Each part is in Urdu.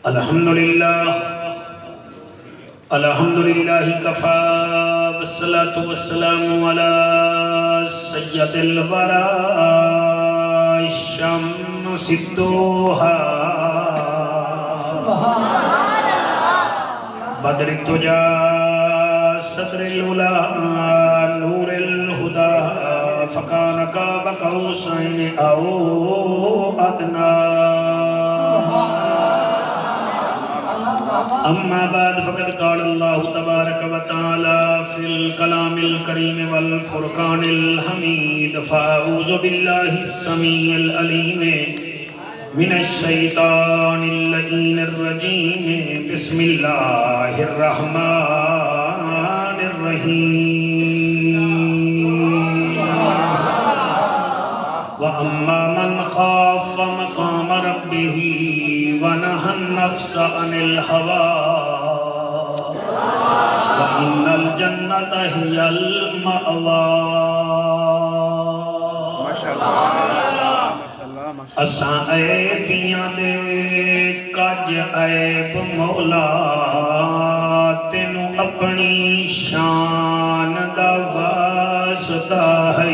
الحمدللہ کفا والصلاة والسلام علی سید الورا الشمس الدوحا بدر الدجا صدر العلا نور الہدا فکان قاب قوسین او ادنا اما بعد فقد قال اللہ تبارک و تعالی فی الکلام الکریم والفرقان الحمید فاعوذ باللہ السمیع العلیم من الشیطان اللعین الرجیم بسم اللہ الرحمن الرحیم وَأَمَّا مَنْ خَافَ مَقَامَ رَبِّهِ وَنَهَى النَّفْسَ عَنِ الْهَوَىٰ وَإِنَّ الْجَنَّةَ هِيَ الْمَأْوَىٰ اساں عیبیاں دے کج عیب مولا تینوں اپنی شان دا واسطہ ہے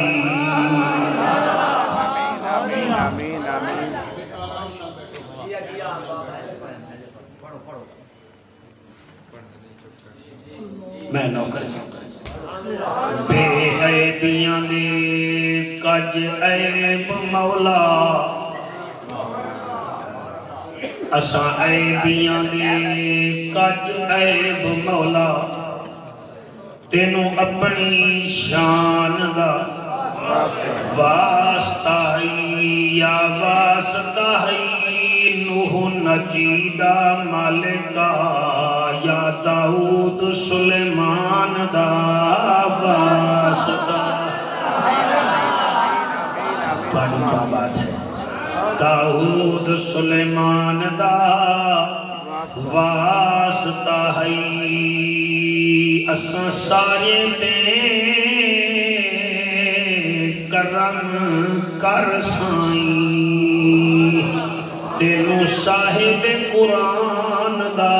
میں نوکر بے عیبیاں دے کج عیب مولا اساں عیبیاں دے کج عیب مولا تینوں اپنی شان دا واسطہ یا واسطہ نوح نجیدہ مالکہ یا داؤد سلیمان دا واسطہ بڑی کیا بات ہے داؤد سلیمان دا واسطہ ہے اساں سارے تے کرم کر سائیں تینوں صاحب قرآن دا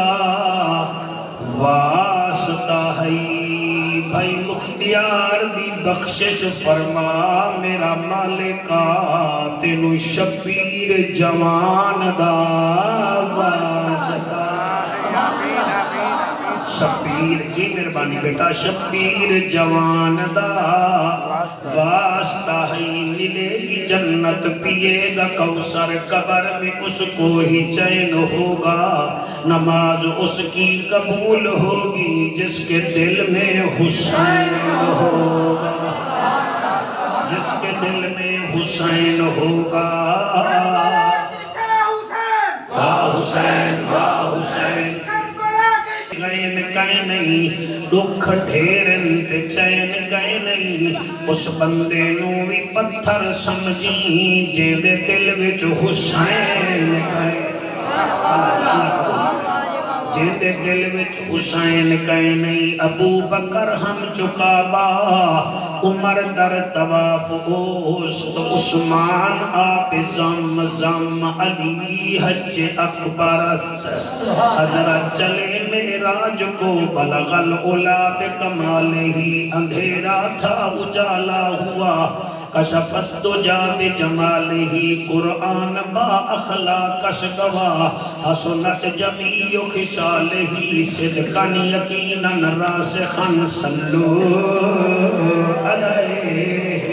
واسطہ ہے بھائی مختیار دی بخشش فرما میرا مالکہ تینوں شبیر جوان دا واسطہ شبیر جی مہربانی بیٹا شبیر جوان دا واسطہ ہے ملے گی جنت پیے گا کوثر قبر میں اس کو ہی چین ہوگا نماز اس کی قبول ہوگی جس کے دل میں حسین ہوگا جس کے دل میں حسین ہوگا واہ حسین واہ حسین غین کہیں نہیں دکھ ڈھیرن تے چین کہیں نہیں اس بندے نو بھی پتھر سمجھی جے دے دل وچ حسین کہیں جے دے دل وچ حسین کہیں نہیں ابو بکر ہم چکابا عمر در طواف اوست عثمان آپ زم علی حج اکبر است حضرت چلے معراج کو بلغ العلا بکمالہی اندھیرا تھا اجالا ہوا کشفت دجا بجمالہی قرآن با اخلاقش گواہ حسنت جمیع خشالہی صدقاً یقیناً راسخاً صلو علیہ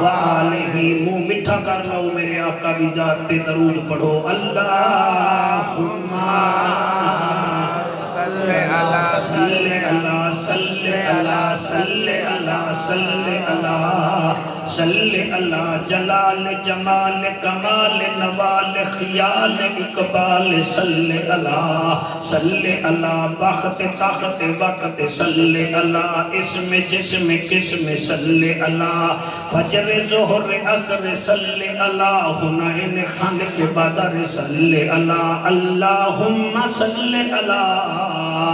وآلہ منہ مٹھا کر لو میرے آقا دی ذات تے درود پڑھو اللہم صلی اللہ صلی اللہ صلی اللہ صلی اللہ صلی اللہ صلی اللہ جلال جمال کمال نوال خیال اقبال صلی اللہ بخت طاقت وقت صلی اللہ اسم جسم قسم صلی اللہ فجر ظہر عصر صلی اللہ حنین خند کے بدر صلی اللہ اللہم صلی اللہ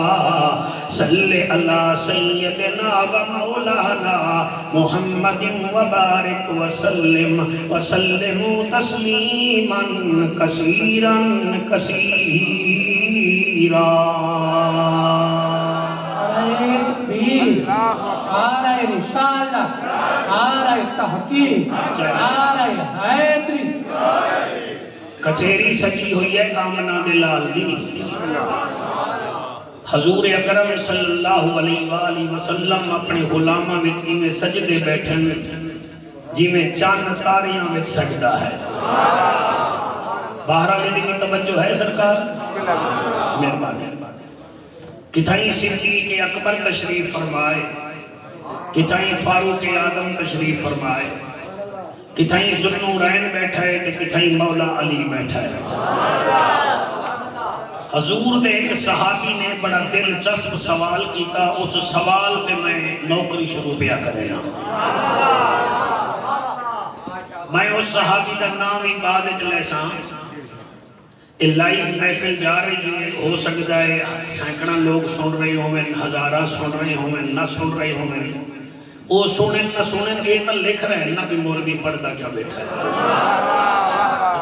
صلی علی سیدنا و مولانا محمد وبارک وسلم تسلیما کثیرا کثیرا. نعرہ رسالت، نعرہ تحقیق، نعرہ حیدری. کچہری سجی ہوئی ہے آمنہ دلال دی. حضور اکرم صلی اللہ علیہ وآلہ وسلم اپنے غلامہ میں سجدے بیٹھن جی میں چاند تاریاں میں سجدہ ہے. بہرحال لینے کی توجہ ہے سرکار؟ مہربانی. کتھائیں صدیق اکبر تشریف فرمائے، کتھائیں فاروق اعظم تشریف فرمائے، کتھائیں ذوالنورین بیٹھا ہے تو کتھائیں مولا علی بیٹھا ہے. حضور دے ایک صحابی نے بڑا دلچسپ سوال کیتا، اس سوال پہ میں نوکری شروع پیا کرنا. میں اس صحابی دا نام ہی بعد چلے ساں. لائیو محفل جا رہی ہے، ہو سکتا ہے سینکڑا لوگ سن رہے ہوئے، ہزارہ سن رہے ہوئے، نہ سن رہے ہوئے. وہ سنیں نہ سنیں یہ تو لکھ رہے ہیں نہ بھی مولوی پڑھتا کیا بیٹھا ہے.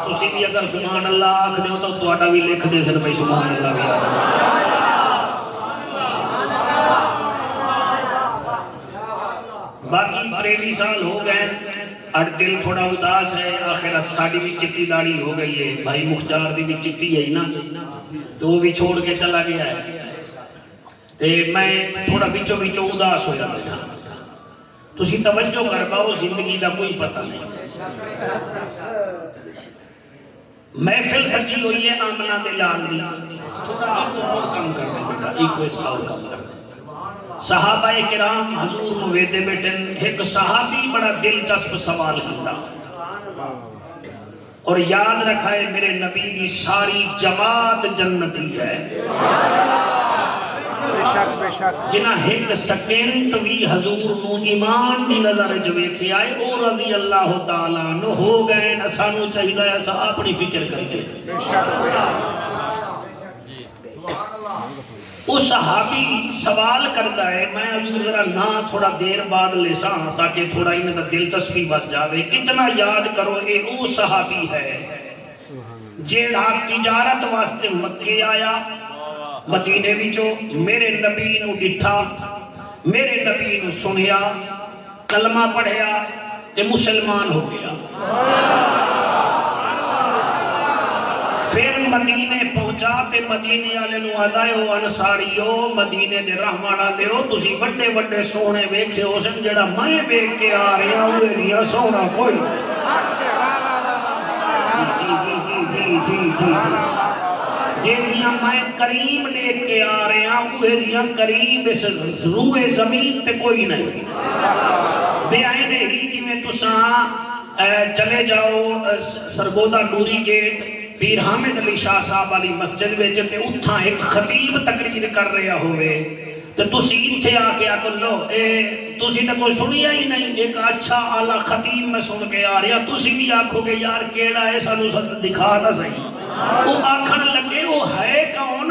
تسی بھی اگر سبحان اللہ آکھ دے ہو تو تہاڈا بھی لکھ دے سن بھائی سبحان اللہ بھی. باقی 23 سال ہو گئے، اور دل تھوڑا اداس ہے. آخر ساڑی بھی چٹی داڑھی ہو گئی ہے، بھائی مختار دی بھی چٹی ہے نا، تو وہ بھی چھوڑ کے چلا گیا ہے. میں تھوڑا بچوں بچوں اداس ہو جاتا ہے. تسی توجہ کر پاؤ، زندگی دا کوئی پتہ نہیں. محفل سجی ہوئی ہے آمنہ دلال دی. تھوڑا ایک اور کم کر دیں بیٹا، ایک اس اور کم کر دیں. صحابہ کرام حضور مویدے بیٹھن، ایک صحابی بڑا دلچسپ سوال کیتا اور یاد رکھا ہے میرے نبی دی ساری جماعت جنتی ہے. جنہ ایک سیکنڈ بھی حضور نو ایمان دی نظر جو ویکھی آئے او رضی اللہ تعالیٰ عنہ ہو گئے. سانو چاہیے ایسا اپنی فکر کریے. وہ صحابی سوال کرتا ہے، میں حضور ذرا نا تھوڑا دیر بعد لے ساں تاکہ تھوڑا انہیں دا دلچسپی بچ جاوے. اتنا یاد کرو اے او صحابی ہے جیڑا تجارت واسطے مکے آیا، مدینے وچوں میرے نبی نو ڈٹھا، میرے نبی نو سنیا، کلمہ پڑھیا تے مسلمان ہو گیا. پھر مدینے پہنچا تے مدینے والے نو آدائے ہو انصاریو، مدینے دے رحمانہ لے ہو، تسی وڈے وڈے سونے ویکھے ہو سن جڑا میں ویکھ کے آ رہا ہوئے لیا سونا کوئی. جی جیاں میں کریم دیکھ کے آ رہے ہیں اوہ جیاں کریم اس روح زمین تے کوئی نہیں. بے آئینے ہی جی میں تساں چلے جاؤ سرگودا نوری گیٹ پیر حامد علی شاہ صاحب والی مسجد میں جتے اتھا ایک خطیب تقریر کر رہا ہوئے تو تسی اتھے آ کے آکر لو تسی تو کوئی سنیا ہی نہیں، ایک اچھا اعلیٰ خطیب میں سن کے آ رہا، تسی بھی آکھو گے یار کیڑا ہے سانو سب دکھا تا صحیح. وہ آکھن لگے وہ ہے کون؟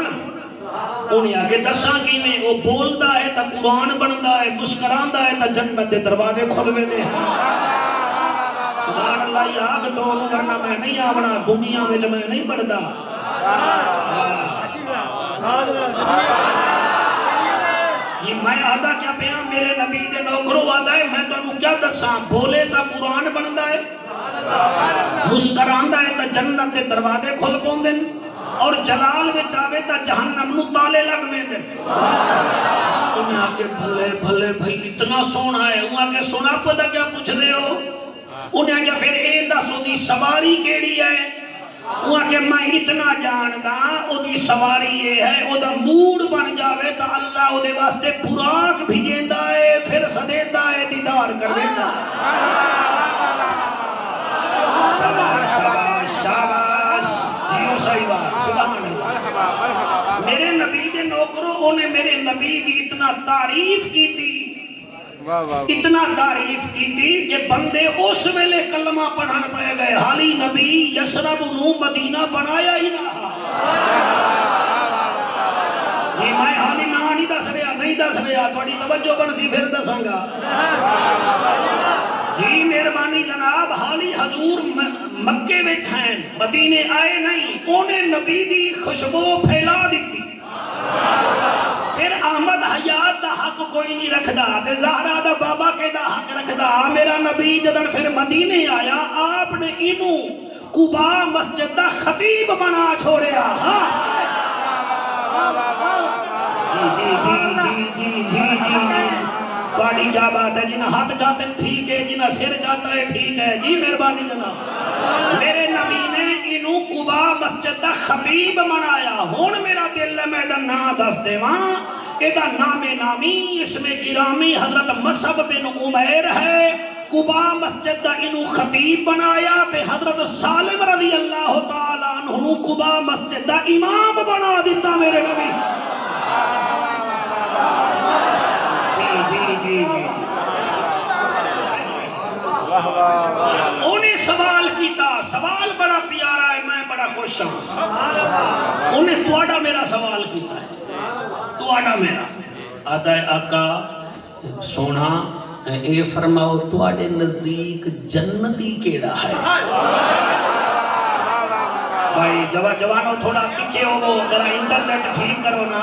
انہیں آگے دساں کی میں وہ بولتا ہے تا قرآن بنتا ہے، مسکرانتا ہے تا جنت دے دروازے کھلوے دے. سبحان اللہ یاد تو ورنہ میں نہیں آونا دنیا میں میں نہیں بڑھتا. یہ میں آدھا کیا پیا میرے نبی دے نوکروں آدھا ہے میں تو انہوں کیا دساں بولے تا قرآن بنتا ہے، مسکرانتا ہے تا جنت دے دروازے کھل پوندن اور جلال میں چاہے تا جہنم نو تالے لگ میں دن. انہیں آکے بھلے بھلے بھائی اتنا سونا ہے، انہیں آکے سونا پتا کیا پوچھ دے ہو؟ انہیں آگے پھر ایدہ سو دی سواری کیڑی ہے؟ وہ کہ میں اتنا جاندا او دی سواری یہ ہے او دا موڈ بن جاوے تا اللہ او دے واسطے پراک بھیجیندا ہے پھر صدیدہ ہے دیدار کر دیتا. شاباش شاباش شاباش جیو صحیح بات سبحان اللہ. میرے نبی دے نوکروں انہیں میرے نبی دی اتنا تعریف کی تھی، اتنا تعریف کی تھی کہ بندے اس ویلے کلمہ پڑھن پہ گئے. حالی نبی یسرب نو مدینہ بنایا ہی نہ. یہ میں حالی دس رہا تھوڑی توجہ بنسی پھر دساں گا جی مہربانی جناب حالی حضور مکے وچ ہیں مدینے آئے نہیں انہیں نبی دی خوشبو پھیلا دیتی پھر احمد حیات دا حق کوئی نہیں رکھدا تے زہرا دا بابا کے دا حق رکھدا میرا نبی جدن پھر مدینے آیا آپ نے انہوں قبا مسجد دا خطیب بنا چھوڑیا جی جی جی جی جی جی بڑی کیا بات ہے جنہیں ہاتھ چاہتے ہیں ٹھیک ہے جنہیں سر چاہتا ہے ٹھیک ہے جی مہربانی جناب میرے نبی نے انہوں قبا مسجد دا خطیب بنایا ہون میرا دل ہے میں دا نا دس دے وہاں ایدہ نام نامی اسم گرامی حضرت مصعب بن عمیر ہے قبا مسجد دا انہوں خطیب بنایا تے حضرت سالم رضی اللہ تعالیٰ عنہ قبا مسجد دا امام بنا دیتا میرے نبی جی جی جی انہیں سوال کیتا سوال بڑا پیارا ہے میں بڑا خوش ہوں انہیں توڑا میرا سوال کیتا ہے توڑا میرا آدھا ہے آقا سونا اے فرماؤ توڑے نزدیک جنتی کیڑا ہے بھائی جوانوں تھوڑا تکھے ہو ذرا انٹرنیٹ ٹھیک کرو نا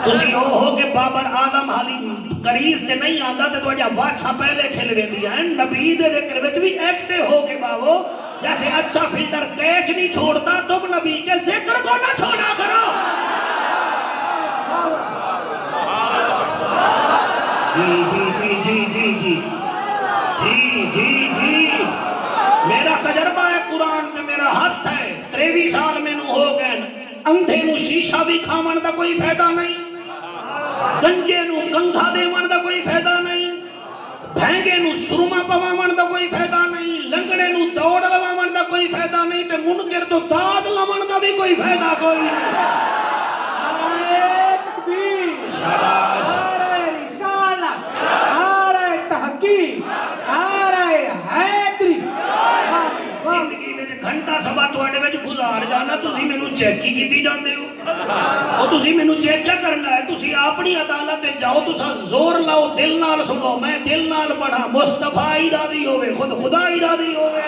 تسی ہو کہ بابر آدم حالی کریز تے نہیں آندہ تے تو اجا واچھا پہلے کھیل رہے دیا ہیں نبی دے ذکر وچ بھی ایکٹے ہو کے باو جیسے اچھا فلٹر کیچ نہیں چھوڑتا تم نبی کے ذکر کو نہ چھوڑا کرو جی جی جی جی جی جی جی جی جی میرا تجربہ ہے قرآن پہ میرا ہاتھ ہے 23 سال میں نو ہو گئے اندھے نو شیشہ بھی کھامن دا کوئی فائدہ نہیں گنجے نو گنگھا دیوان دا کوئی فائدہ نہیں بھینگے نو سرما پوامن دا کوئی فائدہ نہیں لنگڑے نو دوڑ لوامن دا کوئی فائدہ نہیں تے منکر تو داد لوامن دا بھی کوئی فائدہ کوئی نہیں شاباش زندگی میں گھنٹہ سبا توڑے میں گزار جانا تُسی میں نو چیک کی دی جاندے ہو اور تُسی میں نو چیک کیا کرنا ہے تُسی اپنی عدالت جاؤ تُسا زور لاؤ دل نال سنو میں دل نال پڑھا مصطفیٰ ارادی ہوئے خود خدا ارادی ہوئے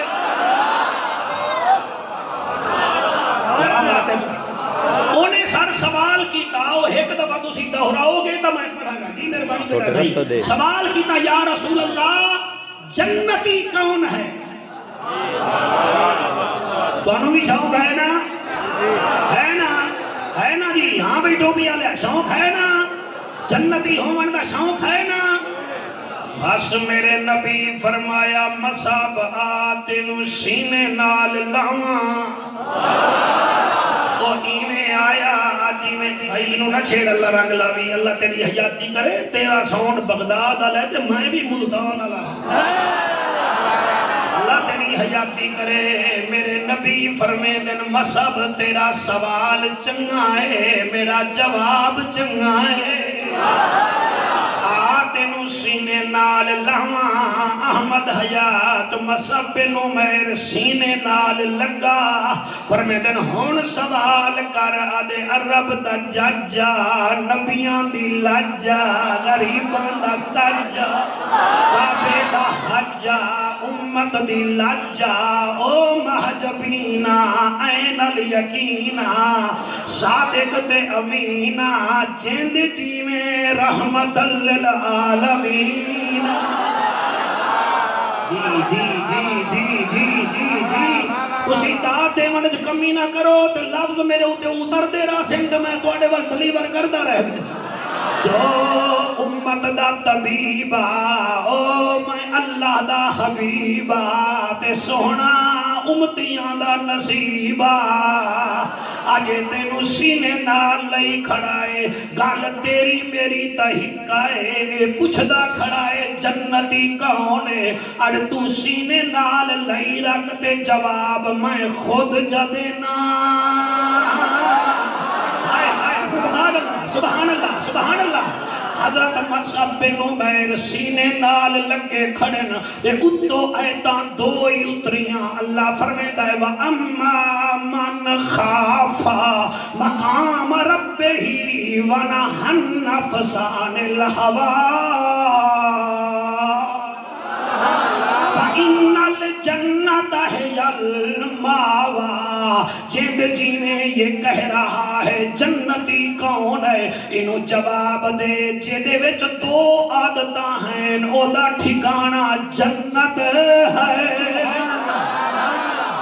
انہیں سر سوال کیتا ایک دفعہ تُسی دہراؤ گے تو میں پڑھا گا جی مہربانی صحیح سوال کیتا یا رسول اللہ جنتی کون ہے دونوں بھی شوق ہے نا ہے نا جی ہاں بھئی ٹوپی آلے شوق ہے نا جنتی ہون دا شوق ہے نا بس میرے نبی فرمایا مصعب آتنو سینے نال لاواں وہ ایمیں آیا آجی میں انہوں نہ چھیڑ اللہ رنگ لاوی اللہ تیری حیاتی کرے تیرا سون بغداد آلے تے میں بھی ملتان آلہ اللہ تیری حیاتی کرے میرے نبی فرمے دن مصعب تیرا سوال چنگا ہے میرا جواب چنگا ہے آتنو سینے نال لاواں احمد حیات مصعب بن عمیر سینے نال لگا فرمے دن ہون سوال کر آدھے عرب دا جاجا نبیان دی لاجا غریبان دا کجا بابے دا حجا امت دی لاجا او محجبینا این الیقینا صادق تے امینہ جند جی میں رحمت للعالمین جی جی جی جی جی جی جی اسی داد دے منج کمی نہ کرو تو لفظ میرے ہوتے اتر دے رہا سندھ میں تو آڑے وقت ڈلیور کردہ رہ بھی جو امت دا طبیبہ او میں اللہ دا حبیبہ تے سونا امتیاں دا نصیبہ آجے تینو سینے نال لئی کھڑائے گال تیری میری تحقائے پوچھ دا کھڑائے جنتی کہونے اڑ تو سینے نال لئی رکھتے جواب میں خود جدینا سبحان اللہ سبحان اللہ سبحان اللہ حضرت مصعب بن عمیر سینے نال لگے کھڑن تے اتو ایتاں دو ہی اتریاں اللہ فرمیتا ہے وَأَمَّا مَنْ خَافَ مَقَامَ رَبِّ ربه ونهى النفس عن الهوى فإن الجنة هي المأوى. جند جی نے یہ کہہ رہا ہے جنتی کون ہے، انہوں جواب دے جیدے وچ دو عادتاں ہیں او دا ٹھکانہ جنت ہے.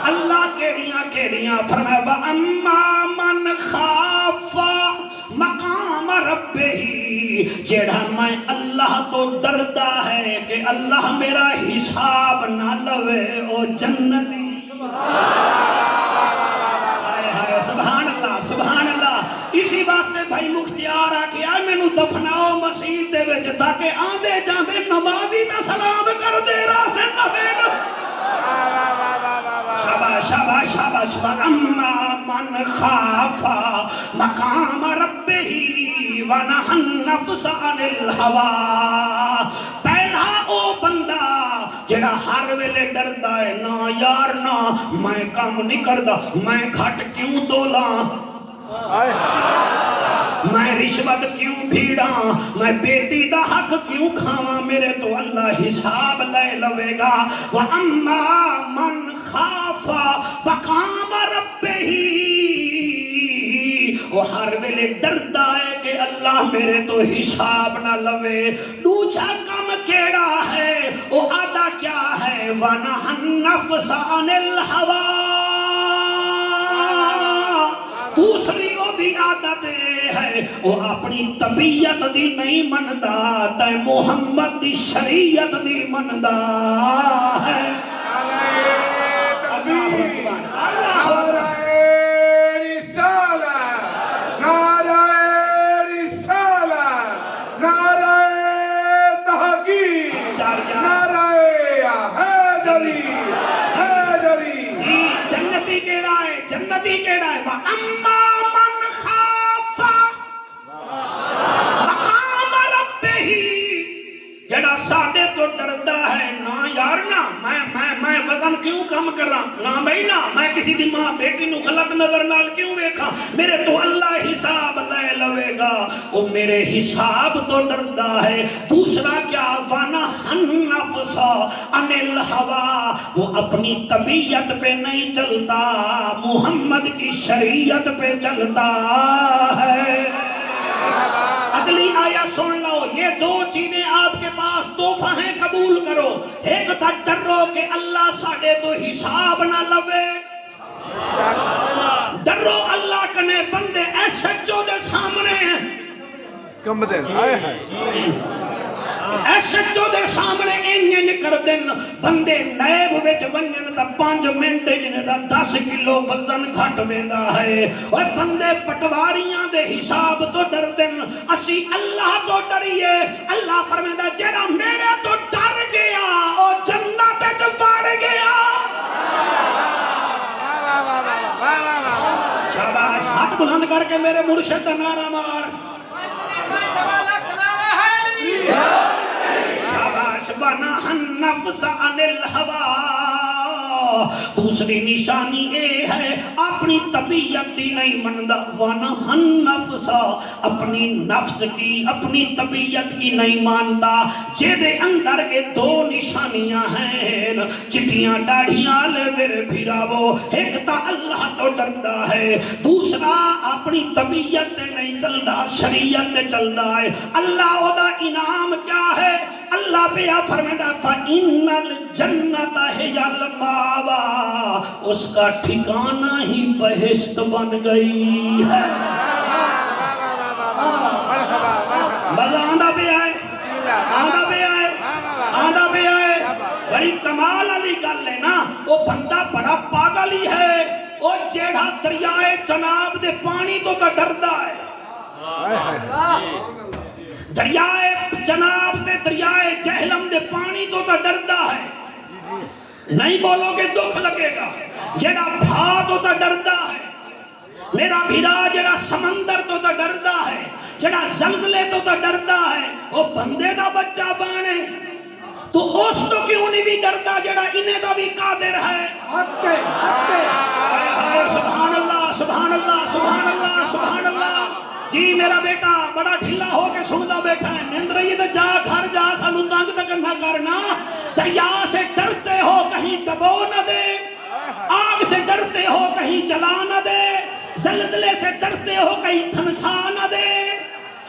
اللہ کیڑیاں فرمایا وَأَمَّا مَنْ خَافَ مقام ربہ، جیڑا میں اللہ تو ڈردا ہے کہ اللہ میرا حساب نہ لوے او جنتی. سبحان اللہ سبحان اللہ. اسی واسطے بھائی مختیار آکے آئے میں نو دفناؤ مسیح دے وچ تاکہ آندے جاندے نمازی تا سلام کر دے راہ سے نفید. شاباش شاباش شاباش. وَأَمَّا مَنْ خَافَ مَقَامَ رَبِّهِ وَنَهَى النَّفْسَ عَنِ الْهَوَىٰ. پہلا او بندہ جڑا ہر ویلے ڈردا ہے نا یار نا میں کام نہیں کردا، میں گھٹ کیوں تولاں، میں رشوت کیوں بھیڑاں، میں بیٹی دا حق کیوں کھاواں، میرے تو اللہ حساب لے لوے گا. وَأَمَّا مَنْ خَافَ مَقَامَ رَبِّهِ، وہ ہر ویلے ڈردا ہے کہ اللہ میرے تو حساب نہ لوے. دوسرا کام کیڑا ہے وہ آدھا کیا ہے وَنَهَى النَّفْسَ عَنِ الْهَوَىٰ. دوسری وہ بھی عادت ہے وہ اپنی طبیعت دی نہیں مندا تے محمد دی شریعت دی مندا ہے. جنتی کیڑا ہے وَأَمَّا مَنْ خَافَ مَقَامَ رَبِّهِ، جڑا ساڈے تو ڈردا ہے نا یار نا میں وزن کیوں کم کراں، نا بھائی نا میں کسی دی ماں بیٹی نو غلط نظر نال کیوں ویکھاں، میرے تو اللہ حساب لے لوے گا. وہ میرے حساب تو ڈردا ہے. دوسرا کیا وَنَهَى النَّفْسَ عَنِ الْهَوَىٰ، وہ اپنی طبیعت پہ نہیں چلتا، محمد کی شریعت پہ چلتا ہے. اگلی آیا سن لو، یہ دو چیزیں آپ کے پاس تحفہ ہیں قبول کرو. ایک تھا ڈرو کہ اللہ ساڑھے تو حساب نہ لوے، ڈرو اللہ کنے بندے ایسے جو دے سامنے ہیں کم دن آئے ہیں ایسے جو دے سامنے انہیں نکر دن بندے نیب وچ ونجن دا 5 منٹ جنہیں دا 10 کلو وزن گھٹ ویندا ہے. اور بندے پٹواریاں دے حساب تو ڈر دن، اسی اللہ تو ڈریے. اللہ فرمیدا جڑا میرے تو ڈر گیا او جنت وچ وڑ گیا. شاباش، ہاتھ بلند کر کے میرے مرشد کا نعرہ مار. شاباش. وَنَهَى النَّفْسَ عَنِ الْهَوَىٰ. دوسری نشانی اے ہے اپنی طبیعت دی نہیں مندا. وَنَهَى النَّفْسَ، اپنی نفس کی اپنی طبیعت کی نہیں مانتا. جیدے اندر کے دو نشانیاں ہیں، چٹیاں ڈاڑھیاں لے میرے بھیراو. ایک تا اللہ تو ڈردا ہے، دوسرا اپنی طبیعت تے نہیں چلدا، شریعت تے چلدا ہے. اللہ او دا انعام کیا ہے؟ اللہ پہ فرماتا فَإِنَّ الْجَنَّةَ هِيَ الْمَأْوَىٰ، اس کا ٹھکانہ ہی بہشت بن گئی ہے. مزہ آندہ پہ آئے، آندہ پہ آئے، آندہ پہ آئے. بڑی کمال علی گل ہے نا. وہ بندہ بڑا پاگل ہی ہے وہ جیڑا دریائے جناب دے پانی تو کا ڈردا ہے. دریائے جناب دے دریائے جہلم دے پانی تو کا ڈردا ہے. نہیں بولو گے دکھ لگے گا. جڑا بھا تو تا ڈردا ہے، میرا بھیرا جڑا سمندر تو تا ڈردا ہے، جڑا زلزلے تو تا ڈردا ہے. وہ بندے دا بچہ بانے تو اس تو کیوں نہیں بھی ڈردا جڑا انہیں دا بھی قادر ہے. سبحان اللہ سبحان اللہ سبحان اللہ سبحان اللہ. جی میرا بیٹا بڑا ڈھلا ہو کے سندا بیٹھا ہے، نیند رہی ہے تو جا گھر جا، سانو تنگ تک نہ کرنا۔ دریا سے ڈرتے ہو کہیں ڈبو نہ دے، آگ سے ڈرتے ہو کہیں جلا نہ دے، زلزلے سے ڈرتے ہو کہیں تھنسا نہ دے،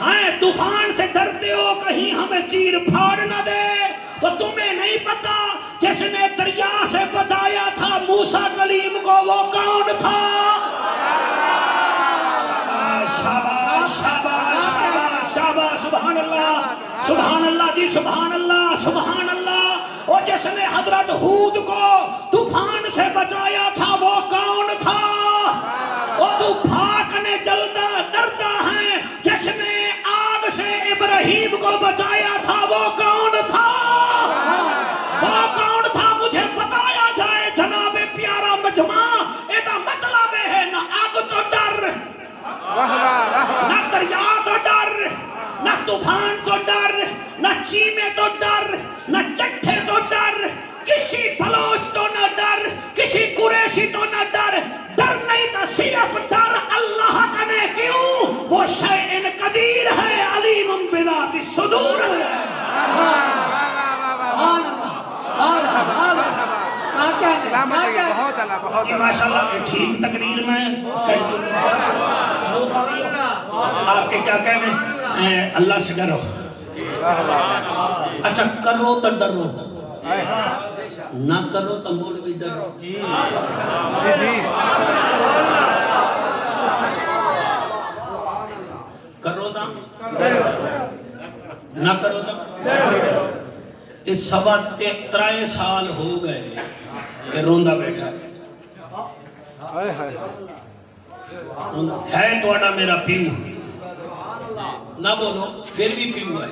ہاں طوفان سے ڈرتے ہو کہیں ہمیں چیر پھاڑ نہ دے۔ تو تمہیں نہیں پتا جس نے دریا سے بچایا تھا موسیٰ کلیم کو، وہ کون تھا؟ شاباش شاباش شاباش شاباش، سبحان اللہ سبحان اللہ جی، سبحان اللہ سبحان اللہ۔ اور جس نے حضرت ہود کو طوفان سے بچایا تھا وہ کون تھا؟ وہ تو پھاکنے جلتا ڈرتا ہے، جس نے آگ سے ابراہیم کو بچایا تھا وہ کون تھا؟ وہ کون تھا مجھے بتایا جائے جناب پیارا مجمع۔ ایدہ مطلب ہے نہ آگ تو ڈر، نہ دریا تو ڈر، نہ طوفان تو ڈر، نہ چیمے تو ڈر، نہ چٹھے تو ڈر، کسی بلوچ تو نہ ڈر، کسی قریشی تو نہ ڈر۔ ڈر نہیں تھا، صرف ڈر اللہ کا نے، کیوں؟ وہ شیء قدیر ہے، علیم بذات الصدور ہے۔ بہت اللہ بہت ماشاءاللہ کہ ٹھیک تقریر میں آپ کے کیا کہنے ہیں؟ اللہ سے ڈرو، اچھا کرو تو ڈرو، نہ کرو تو موڑ بھی ڈرو۔ کرو تو نہ کرو تو۔ اس سوا 3 سال ہو گئے کہ روندہ بیٹھا ہے توڑا میرا پیو، نہ بولو پھر بھی پیو ہے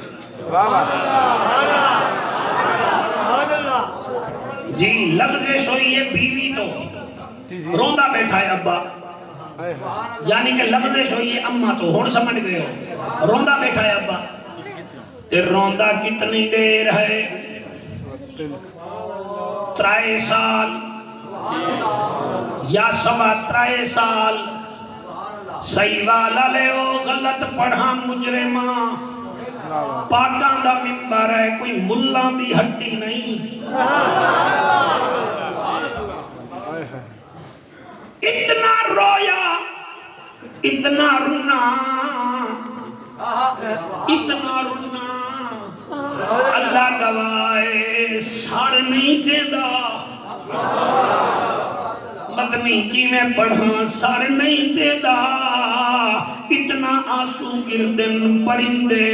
جی، لفظ ہوئی ہے بیوی تو روندہ بیٹھا ہے ابا، یعنی کہ لفظ ہوئی ہے اماں تو ہون سمجھ گئے ہو، روندہ بیٹھا ہے ابا۔ تے روندہ کتنی دیر ہے؟ 3 سال یا سوا 3 سال۔ صحیح والا لے او غلط پڑھا مجرماں، پاکاں دا ممبر ہے کوئی ملہ دی ہڈی نہیں۔ اتنا رویا، اتنا رونا، اتنا رونا، اللہ گواہ سار نہیں چیدہ، مدنی کی میں پڑھا سار نہیں چیدہ۔ اتنا آنسو گردن پرندے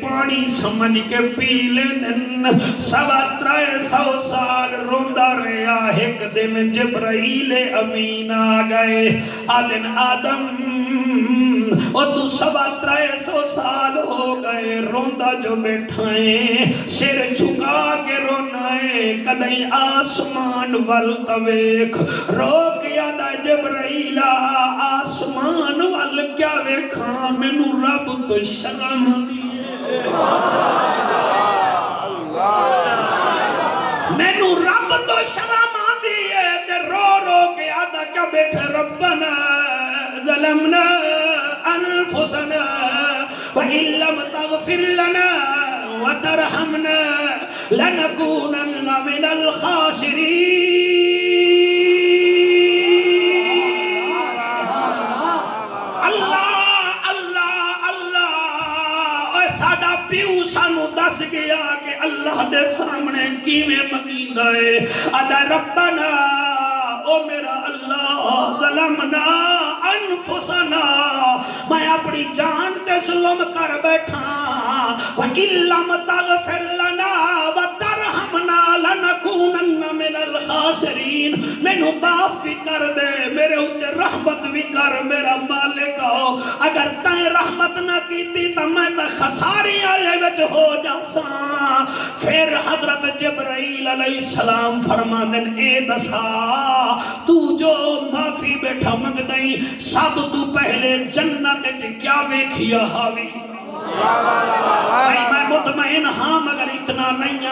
پانی سمجھ کے پی لیندن، 350 سال روندہ رہا۔ ایک دن جبرائیل امین آ گئے، آدن آدم اور تو 350 سال ہو گئے روندہ جو بیٹھائیں، سر جھکا کے رونائیں، کدیں آسمان والتویک روک یادہ جبرائیل آسمان وال کیا ویکھاں، مینو رب تو شرم دیئے، مینو رب تو شرم دیئے، تے رو رو کے آدھا کیا بیٹھے، ربنا ظلمنا انفسنا وإن لم تغفر لنا وترحمنا لنكونن من الخاسرين۔ پیو سانو دس گیا کہ اللہ دے سامنے کیویں مگیندا ہے، ادا ربنا او میرا اللہ ظلمنا انفسنا، میں اپنی جان تے ظلم کر بیٹھا، وَإِن لَّمْ تَغْفِرْ لَنَا وَتَرْحَمْنَا لَنَكُونَنَّ مِنَ الْخَاسِرِينَ۔ مینوں معاف بھی کر دے، میرے اوتے رحمت بھی کر میرا مالک، اگر تائیں رحمت نہ کیتی تو میں تو خساری والے وچ ہو جاساں۔ پھر حضرت جبرائیل علیہ السلام فرماندن، اے دسا تو جو معافی بیٹھا منگ دیں، سب تو پہلے جنت کیا ویکھیا حاوی؟ میں مطمئن ہاں مگر اتنا نہیں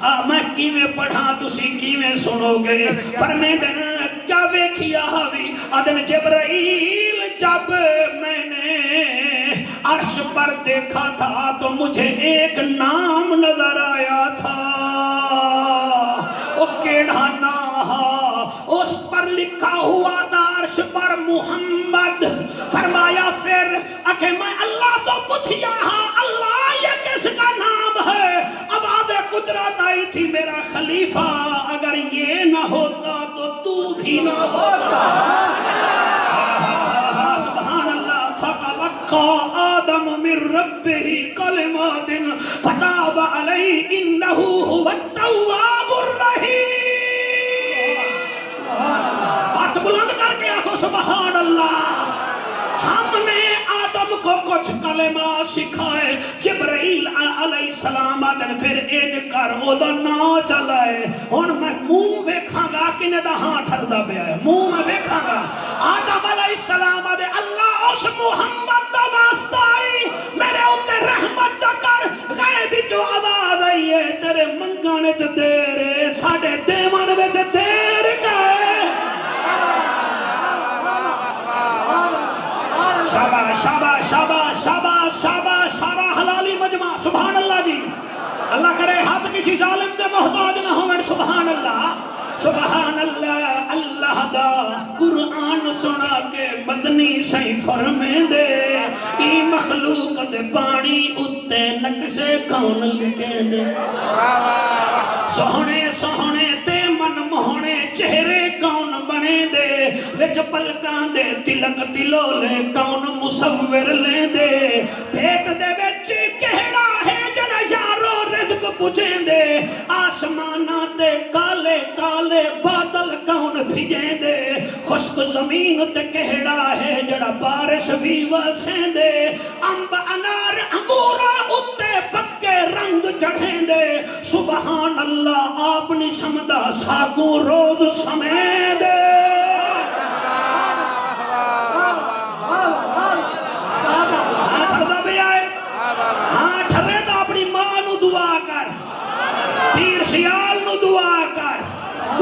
ہاں، میں کیویں پڑھا تسی کیویں سنو گے؟ فرمیدن کیا ویکھیا حاوی؟ آدن جبرائیل جب میں نے عرش پر دیکھا تھا تو مجھے ایک نام نظر آیا تھا، وہ کیڑا نام اس پر لکھا ہوا تھا عرش پر محمد۔ فرمایا پھر کہ میں اللہ تو پوچھیا ہاں اللہ یہ کس کا نام ہے؟ آواز قدرت آئی تھی میرا خلیفہ اگر یہ نہ ہوتا تو بھی نہ ہوتا۔ سبحان اللہ۔ فتلقى آدم من ربه كلمات فتاب عليه إنه هو التواب الرحيم۔ ہاتھ بلند کر کے آخو سبحان اللہ۔ ہم نے آدم کو کچھ کلمات سکھائے، جبرائیل علیہ السلام آدن پھر ان کر او دا نا چلائے۔ ہن میں منہ ویکھاں گا کنے دا ہاں ٹھردا پیا ہے، منہ میں ویکھاں گا۔ آدم علیہ السلام آدے اللہ اس محمد دا واسطہ آئی میرے اوتے رحمت چکر، غیب جو آواز آئی ہے تیرے منگانے چ دیر ساڈے دیوان وچ دیر گئے۔ شاباش شاباش شاباش شاباش شاباش، سارا حلالی مجمع سبحان اللہ جی۔ اللہ کرے ہاتھ کسی ظالم دے محتاج نہ ہوئے، سبحان اللہ سبحان اللہ۔ اللہ دا قرآن سنا کے مدنی سہی فرمے دے، ای مخلوق دے پانی اتے نقشے کون لکھے دے، سوہنے سوہنے تے من موہنے چہرے کون بنے دے، وچ پلکاں دے تلک تلولے کون مصور لے دے، پیٹ دے وچ کہڑا ہے جڑا یارو رزق پوچھیں دے، آسماناں تے کالے کالے بادل کون بھیجیں دے، خشک زمین تے کہڑا ہے جڑا بارش بھی وسیں دے، امب انار انگورا اتے پکے رنگ چڑھیں دے، سبحان اللہ آپ نے سمدہ ساکوں روز سمیں دے۔ ہاں ٹھردہ بھی آئے، ہاں ٹھرے تو اپنی ماں نو دعا کر، پیر سیال نو دعا کر،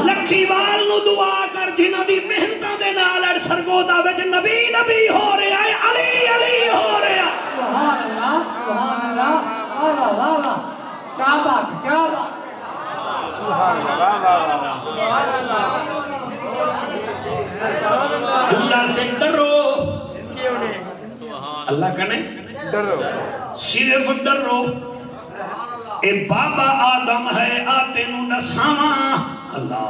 لکھی وال نو دعا کر، جنہ دی محنتاں دے نال سرگودا وچ نبی نبی ہو رہا ہے، علی علی ہو رہا۔ سبحان اللہ سبحان اللہ، واہ واہ واہ، کیا بات کیا بات، سبحان اللہ سبحان اللہ۔ اللہ سے ڈرو، اللہ کنے ڈرو، صرف ڈرو۔ اے بابا آدم ہے آتے نو نساواں، اللہ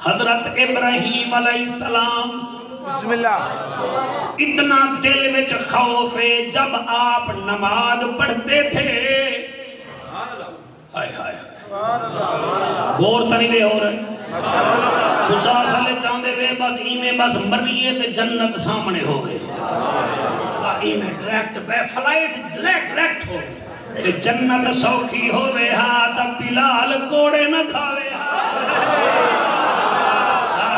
حضرت ابراہیم علیہ السلام بسم اللہ۔ اتنا دل وچ خوف ہے جب آپ نماز پڑھتے تھے، ہائے ہائے غور تنوے ہو رہے خدا صلی چاندے وے بس ایمیں بس مرئیے تے جنت سامنے ہو گئے، ایمیں ڈریکٹ بے فلائٹ ڈریکٹ ہو گئے کہ جنت سوکھی ہوئے ہاں تا بلال کوڑے نہ کھاوے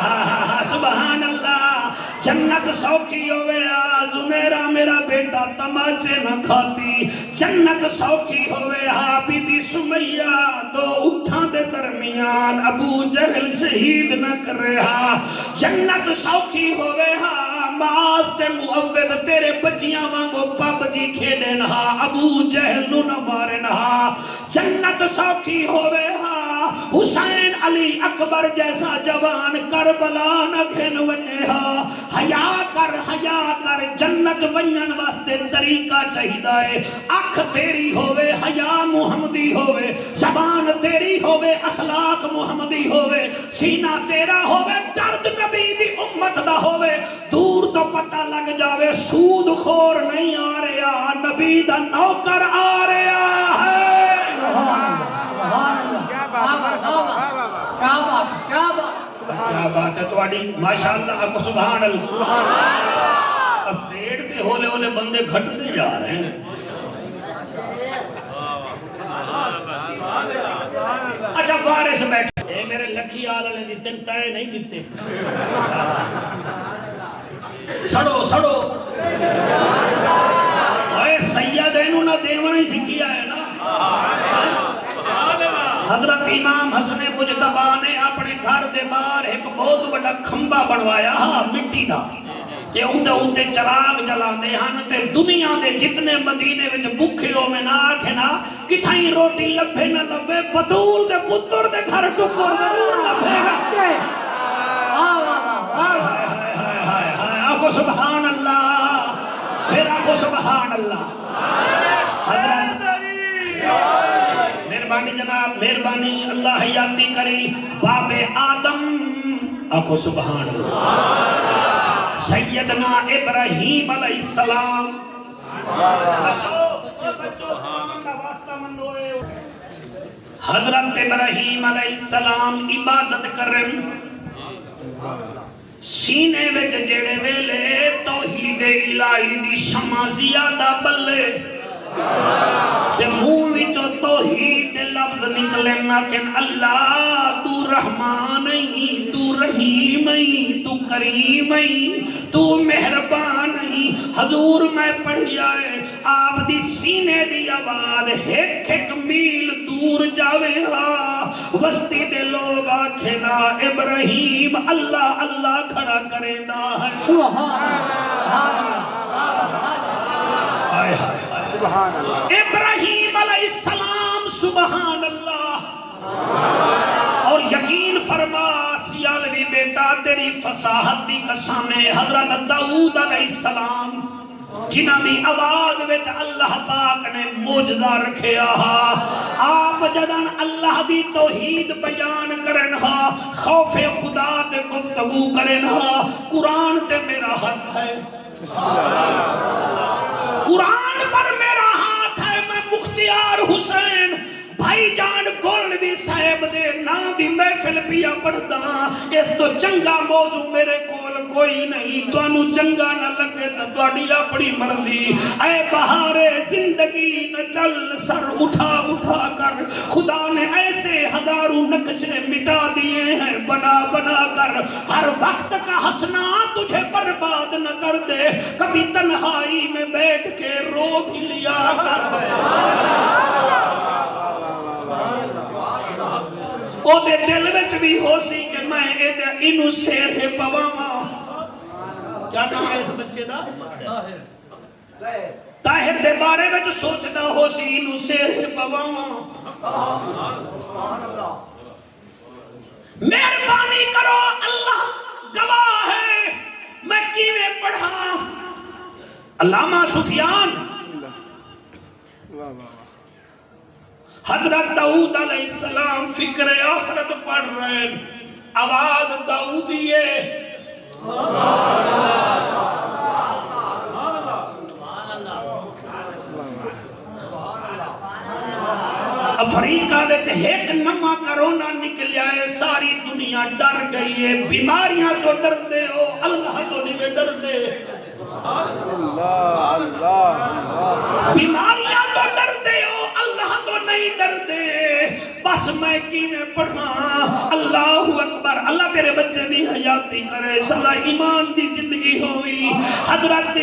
ہاں سبحان اللہ، جنت سوکھی ہوئے ہاں زمیرہ میرا بیٹا تماچے نہ کھاتی، جنت سوکھی ہوئے ہاں بی بی سمیہ دو اٹھاں دے درمیان ابو جہل شہید نہ کر رہا، جنت سوکھی ہوئے ہاں معاذ تے معوذ تیرے بچیاں وانگو پب جی کھیلے نہا ابو جہل نو نہ مارے نہا، جنت سوکھی ہوئے ہاں حسین علی اکبر جیسا جوان کربلا نہ کھن ونے ہاں، حیا کر جنت ونجن واسطے طریقہ چاہیے، اکھ تیری ہوئے حیا محمدی ہوئے، زبان تیری ہوئے اخلاق محمدی ہوئے، سینہ تیرا ہوئے درد نبی دی امت دا ہوئے، دور تو پتہ لگ جاوے سود خور نہیں آ رہا نبی دا نوکر آ رہا ہے۔ کیا بات ہے تواڈی ماشاءاللہ آپ سبحان اللہ۔ اسٹیٹ تے ہولے ہولے بندے گھٹتے جا رہے ہیں، اچھا فارس بیٹھے اے میرے لکھی آل والے دی تن ٹائے نہیں دیتے، سڑو سڑو اے سید اینو نہ دیونا ہی سکھیا ہے نا۔ حضرت امام حسن مجتبیٰ نے اپنے گھر دے باہر ایک بہت بڑا کھمبا بنوایا ہاں مٹی دا، کہ اندے چراغ جلاندے ہن تے دنیا دے جتنے مدینے وچ بھکھے ہو میں نہ آکھے نا کتھائیں روٹی لبھے نہ لبھے بطول دے پتر دے گھر ٹکر ضرور لبھے گا آکھو سبحان اللہ پھر آکھو سبحان اللہ حضرت مہربانی جناب مہربانی اللہ حیاتی کری باب آدم آکھو سبحان اللہ سیدنا ابراہیم علیہ السلام حضرت ابراہیم علیہ السلام عبادت کرن سینے وچ جڑے ویلے توحید الہی دی شمع زیادہ بلے تے منہ وچوں توحید دے لفظ نکلے لیکن اللہ تو رحمان ہی تو رحیم ہی تو کریم ہی تو مہربان ہی حضور میں پڑھی آئے آپ دی سینے دی آواز ایک ایک میل دور جاوے ہاں وسطی دے لوگ آکھے نا ابراہیم اللہ اللہ کھڑا کرے دا ہے سبحان اللہ ابراہیم علیہ السلام سبحان اللہ اور یقین فرما سیالوی بیٹا تیری فصاحت دی قسم ہے حضرت داؤد علیہ السلام جنہ دی آواز وچ اللہ پاک نے معجزہ رکھیا آپ جدن اللہ دی توحید بیان کرن خوف خدا تے گفتگو کرن قرآن تے میرا ہاتھ ہے قرآن پر میرا ہاتھ ہے میں مختیار حسین بھائی جان گولڈوی صاحب دے نام دی محفل پیا پڑھدا اس تو چنگا موضوع میرے کول کوئی نہیں تانوں چنگا نہ لگے تے تہاڈی اپنی مرضی اے بہار زندگی نہ چل سر اٹھا اٹھا کر خدا نے ایسے ہزاروں نقشے مٹا دیے ہیں بنا بنا کر ہر وقت کا ہنسنا تجھے برباد نہ کر دے کبھی تنہائی میں بیٹھ کے رو بھی لیا کر او دے دل وچ بھی ہو سی کہ میں انہوں شیر ہے پواما کیا نام ہے اس بچے دا طاہر دے بارے وچ سوچدا ہو سی انہوں شیر ہے پواما مہربانی کرو اللہ گواہ ہے میں کیویں پڑھا علامہ سفیان حضرت داؤد علیہ السلام فکر آخرت پڑھ رہے ہیں آواز داؤدی ہے افریقہ وچ ایک نما کرونا نکلیا ہے ساری دنیا ڈر گئی ہے بیماریاں تو ڈر دے ہو اللہ تو نہیں ڈر دے بیماریاں تو ڈر دے ہو اللہ تو نہیں ڈر دے بس میں کیویں پڑھا اللہ اکبر اللہ تیرے بچے دی حیاتی کرے صلاح ایمان دی زندگی ہوئی حضرت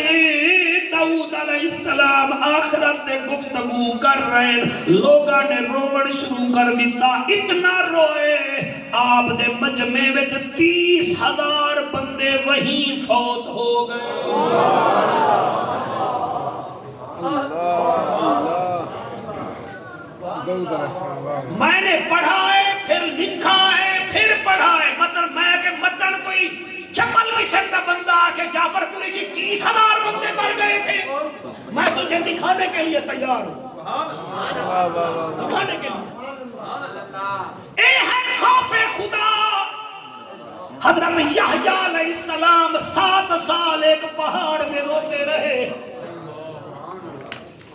داؤد علیہ السلام آخرت تے گفتگو کر رہے ہیں لوگاں نے روڑ شروع کر دیتا اتنا روئے آپ دے مجمع وچ 30,000 بندے وہیں فوت ہو گئے میں نے پڑھا ہے پھر لکھا ہے پھر پڑھا ہے مطلب میں کہ مطلب کوئی چپل قسم کا بندہ آکے جعفر پوری جی 30,000 بندے مر گئے تھے میں تجھے دکھانے کے لیے تیار ہوں دکھانے کے لیے اے ہے خوف خدا حضرت یحییٰ علیہ السلام 7 سال ایک پہاڑ میں روتے رہے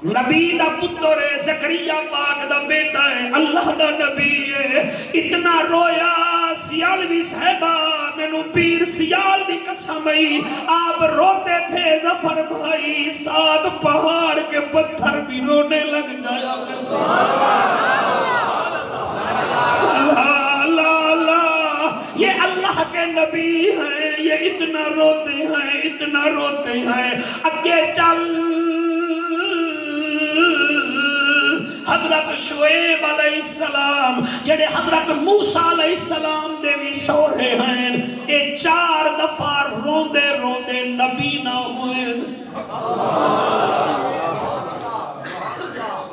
نبی دا پتر ہے زکریا پاک دا بیٹا ہے اللہ دا نبی ہے اتنا رویا سیالوی صاحبہ میں نو پیر سیال دی قسم ہے آپ روتے تھے ظفر بھائی 7 پہاڑ کے پتھر بھی رونے لگ جایا کرتے اللہ یہ اللہ کے نبی ہیں یہ اتنا روتے ہیں اگے چل حضرت شعیب علیہ السلام جڑے حضرت موسیٰ علیہ السلام دے بھی سوڑے ہیں، اے 4 دفعہ روندے روندے نبی نہ ہوئے۔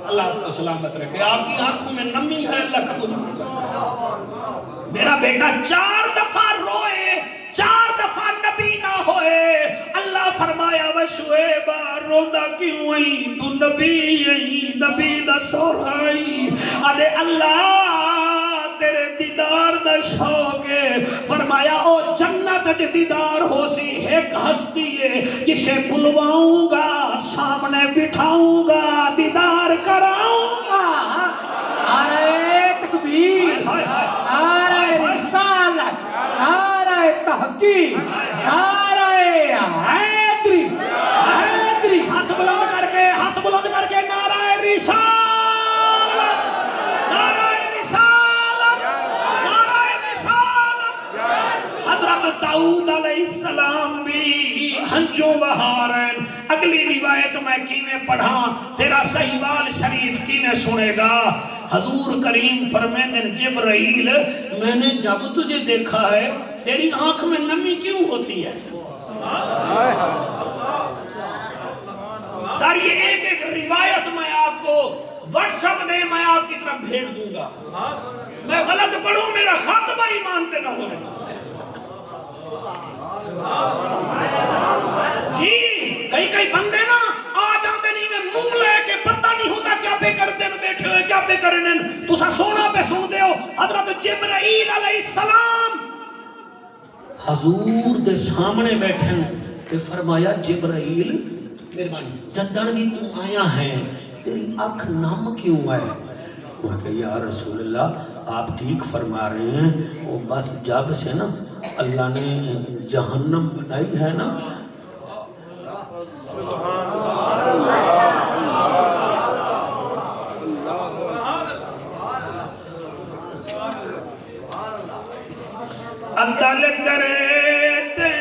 اللہ آپ کو سلامت رکھے، آپ کی آنکھوں میں نمی ہے، اللہ قبول کرے۔ میرا بیٹا 4 دفعہ روئے، 4 دفعہ نبی نہ ہوئے۔ اللہ فرمایا وہ شعیب روندا کیوں آئی؟ تو نبی آئی، نبی دا سورائی۔ ارے اللہ تیرے دیدار دا شوق ہے۔ فرمایا او جنت وچ دیدار ہو سی ایک ہستی ہے جسے بلواؤں گا، سامنے بٹھاؤں گا، دیدار کراؤں گا۔ نعرہ تکبیر، نعرہ رسالت، نعرہ تحقیق، نعرہ حیدری، حیدری۔ ہاتھ بلند کر کے، ہاتھ بلند کر کے نعرہ رسالت، نعرہ رسالت، نعرہ رسالت۔ حضرت داؤد علیہ السلام بھی ہنجوں بہار ہیں۔ اگلی روایت میں کیویں پڑھاں، تیرا صحیحوال شریف کیویں سنے گا؟ حضور کریم فرمائیں جبرائیل میں نے جب تجھے دیکھا ہے تیری آنکھ میں نمی کیوں ہوتی ہے؟ ساری ایک ایک روایت میں آپ کو واٹس ایپ دے، میں آپ کی طرف بھیج دوں گا۔ میں غلط پڑھوں میرا خاتمہ ہی مانتے نہ ہو رہے۔ جی کئی بندے نا آ جاندے نہیں میں منہ لے کے پتہ نہیں ہوتا کیا پہ کر دن بیٹھے ہوئے، کیا پہ کرنے۔ تو سا سونا پہ سن دے ہو حضرت جبرائیل علیہ السلام حضور دے سامنے بیٹھیں تے فرمایا جبرائیل مہربانی جدن بھی تو آیا ہے تیری اکھ نم کیوں ہے؟ وہ کہ یا رسول اللہ آپ ٹھیک فرما رہے ہیں، وہ بس جب سے نا اللہ نے جہنم بنائی ہے نا، عدل کرے تے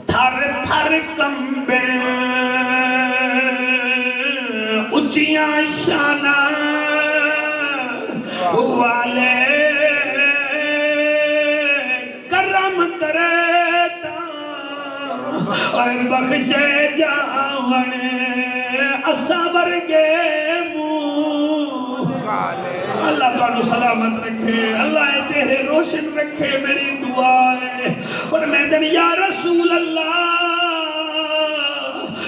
تھر تھر کمبے اچیاں شانہ والے کرم کرے تا اور بخشے جاون اسا ورگے اللہ تعالیٰ سلامت رکھے، اللہ چہرے روشن رکھے، میری دعا ہے۔ اور میں دن یا رسول اللہ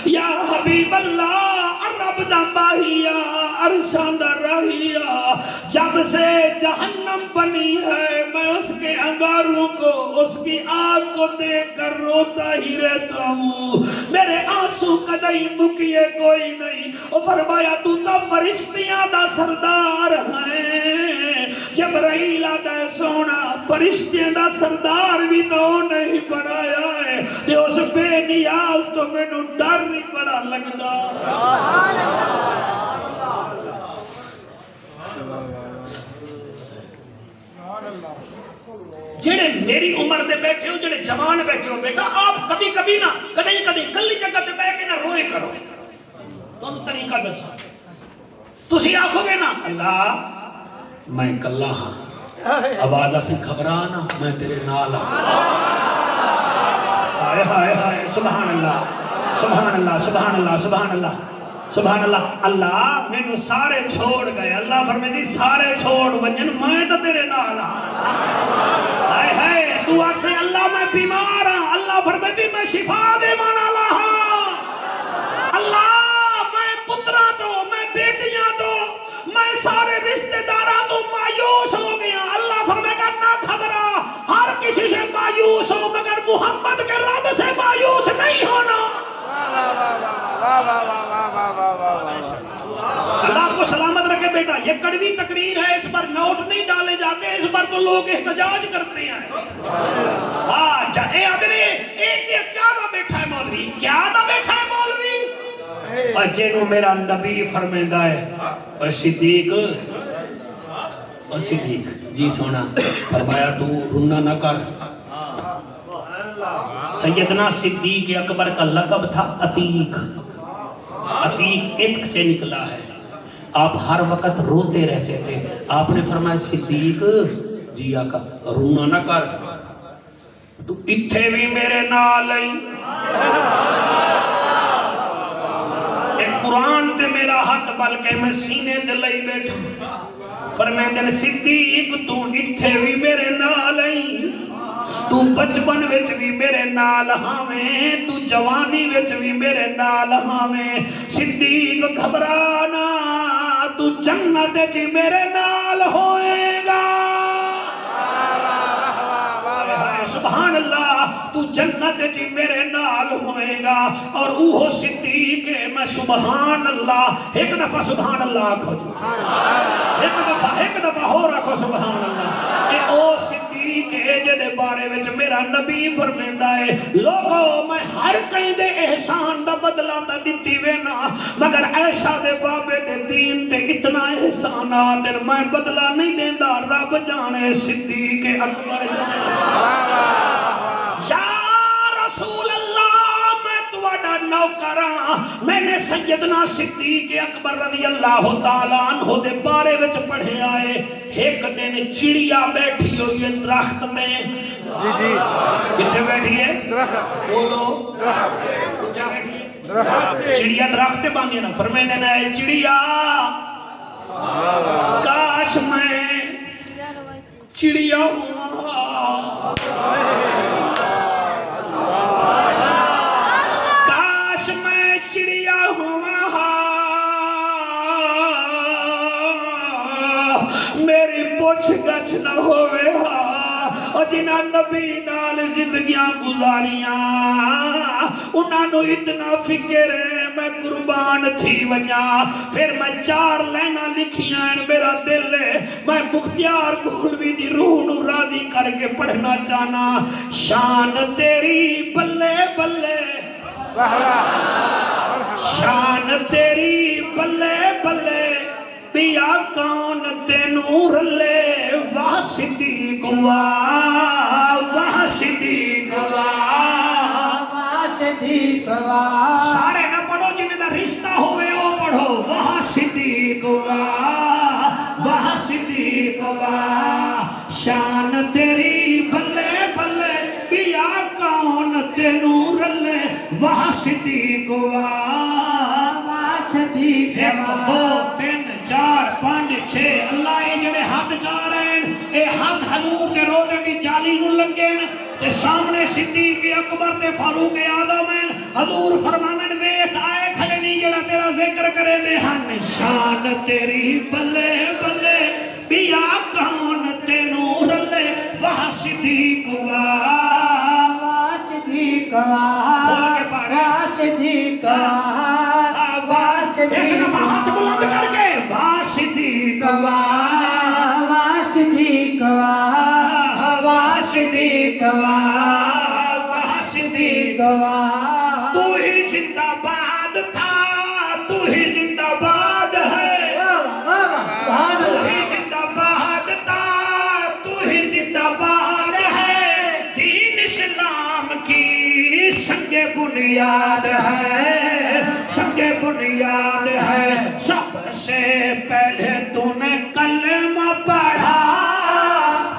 یا حبیب اللہ رب دا ماہیا عرشان دا رہیا، جب سے جہنم بنی ہے میں اس کے انگاروں کو، اس کی آگ کو دیکھ کر روتا ہی رہتا ہوں، میرے آنسو کدئی مکیے کوئی نہیں۔ وہ فرمایا تو تا فرشتیاں دا سردار ہیں، جبرائیل دا سونا فرشتیاں دا سردار بھی تو نہیں بنایا ہے، تے اس بے نیاز تو میں نو ڈر نہیں بڑا لگدا۔ جڑے میری عمر دے بیٹھے ہو، جڑے جوان بیٹھے ہو، بیٹا آپ کبھی کبھی نہ کدیں کلی جگہ تے بیٹھ کے نہ روئے کرو۔ تم طریقہ دسو، تسی آکھو گے نا اللہ میں کلا ہاں، آواز سے گھبرانا میں تیرے نال ہاں۔ ہائے ہائے ہائے سبحان اللہ سبحان اللہ سبحان اللہ سبحان اللہ سبحان اللہ۔ اللہ میں نو سارے چھوڑ گئے، اللہ فرمائے دی سارے چھوڑ ونجن میں تو تیرے نال ہاں۔ ہائے ہائے تو آکھ سے اللہ میں بیمار ہاں، اللہ فرمائے دی میں شفا دے مانا ہاں۔ اللہ میں پترہ تو، میں بیٹیاں تو، میں سارے رشتہ دارہ تو مایوس ہو گیا، اللہ فرمائے گا نہ گھبرا، ہر کسی سے مایوس ہو مگر محمد کے رب سے مایوس نہیں ہونا۔ اللہ کو سلامت رکھے بیٹا، یہ کڑوی تقریر ہے، اس پر نوٹ نہیں ڈالے جاتے، اس پر تو لوگ احتجاج کرتے ہیں۔ ہاں چاہے آدھنے ایک یہ کیا نہ بیٹھا ہے مولوی، کیا نہ بیٹھا ہے مولوی، اور جنہوں میرا نبی فرمیدہ ہے اور صدیق جی سونا فرمایا تو رنہ نہ کر۔ سیدنا صدیق اکبر کا لقب تھا عتیق، عتیق عتق سے نکلا ہے. آپ ہر وقت روتے رہتے تھے. آپ نے فرمایا صدیق جی آقا رونا نہ کر, تو اتھے بھی میرے نال آئی. قرآن تے میرا ہاتھ بلکہ میں سینے دے لئی بیٹھا. فرمائے دن صدیق تو اتھے بھی میرے نال آئی, تو بچپن وچ بھی میرے نال ہاویں, تو جوانی وچ بھی میرے نال ہاویں. صدیق گھبرانا, تو جنت وچ میرے نال ہوئے گا. سبحان اللہ, تو جنت جی میرے نال ہوئے گا. اور اوہ صدیق میں سبحان اللہ, ایک دفعہ سبحان اللہ آکھو جی, ایک دفعہ ہو رکھو سبحان اللہ. کہ او صدیق ہے جدے بارے وچ میرا نبی فرمیندہ ہے, لوگو میں ہر کہیں دے احسان دا بدلہ دا دیتی وینا, مگر عائشہ دے بابے دے دین تے اتنا احسانات میں بدلہ نہیں دیندہ. رب جانے صدیق اکبر یا رسول اللہ میں تواڈا نوکراں. میں نے سیدنا صدیق اکبر رضی اللہ تعالیٰ عنہ دے بارے وچ پڑھیا ہے. ایک دن چڑیا بیٹھی ہوئی ہے درخت تے. جی جی کتھے بیٹھی ہے؟ درخت. بولو درخت. چڑیا درخت تے باندھی نا. فرمائے دینا ہے چڑیا کاش میں چڑیا ہوں, کاش میں چڑیا ہوں, میری پوچھ گچھ نہ ہوئے ہا. اور جنہاں نبی نال زندگیاں گزاریاں انہاں نو اتنا فکر ہے میں قربان تھی ونیا. پھر میں 4 لائناں لکھیاں ہیں, میرا دل ہے میں مختیار گولوی دی روح نو راضی کر کے پڑھنا چاہنا. شان تیری بلے بلے, شان تیری بلے بلے, پیا کون تینوں رلے. واہ صدیق واہ, واہ صدیق واہ, واہ صدیق واہ. سارے نہ پڑھو جنہیں دا رشتہ ہوئے او پڑھو. واہ صدیق واہ, واہ صدیق واہ, شان تیری بلے بلے, پیا کون تینوں رلے. واہ صدیق واہ, واہ صدیق 1 2 3 4 5 6 اللہ یہ جڑے ہاتھ جا رہے ہیں, اے ہاتھ حضور تے روزے دی جالی نو لگے ہیں تے سامنے صدیق اکبر تے فاروق اعظم ہیں. حضور فرماویں ویکھ آئے کھڑے نہیں جڑا تیرا ذکر کرے دے ہن. شان تیری بلے بلے, پیا کون تینوں رلے. واہ صدیق واہ, واہ صدیق واہ, بول کے پڑھ. واہ صدیق واہ, واہ ایک دفعہ ہاتھ بلند کر کے واہ صدیق واہ, واہ صدیق واہ, واہ صدیق واہ, واہ صدیق واہ. تو ہی زندہ باد تھا, تو ہی زندہ باد ہے, سبحان تو اللہ. ہی زندہ باد تھا, تو ہی زندہ باد ہے. دین اسلام کی سنگ بنیاد ہے, سنگ بنیاد ہے. سب سے پہلے تو نے کلمہ پڑھا.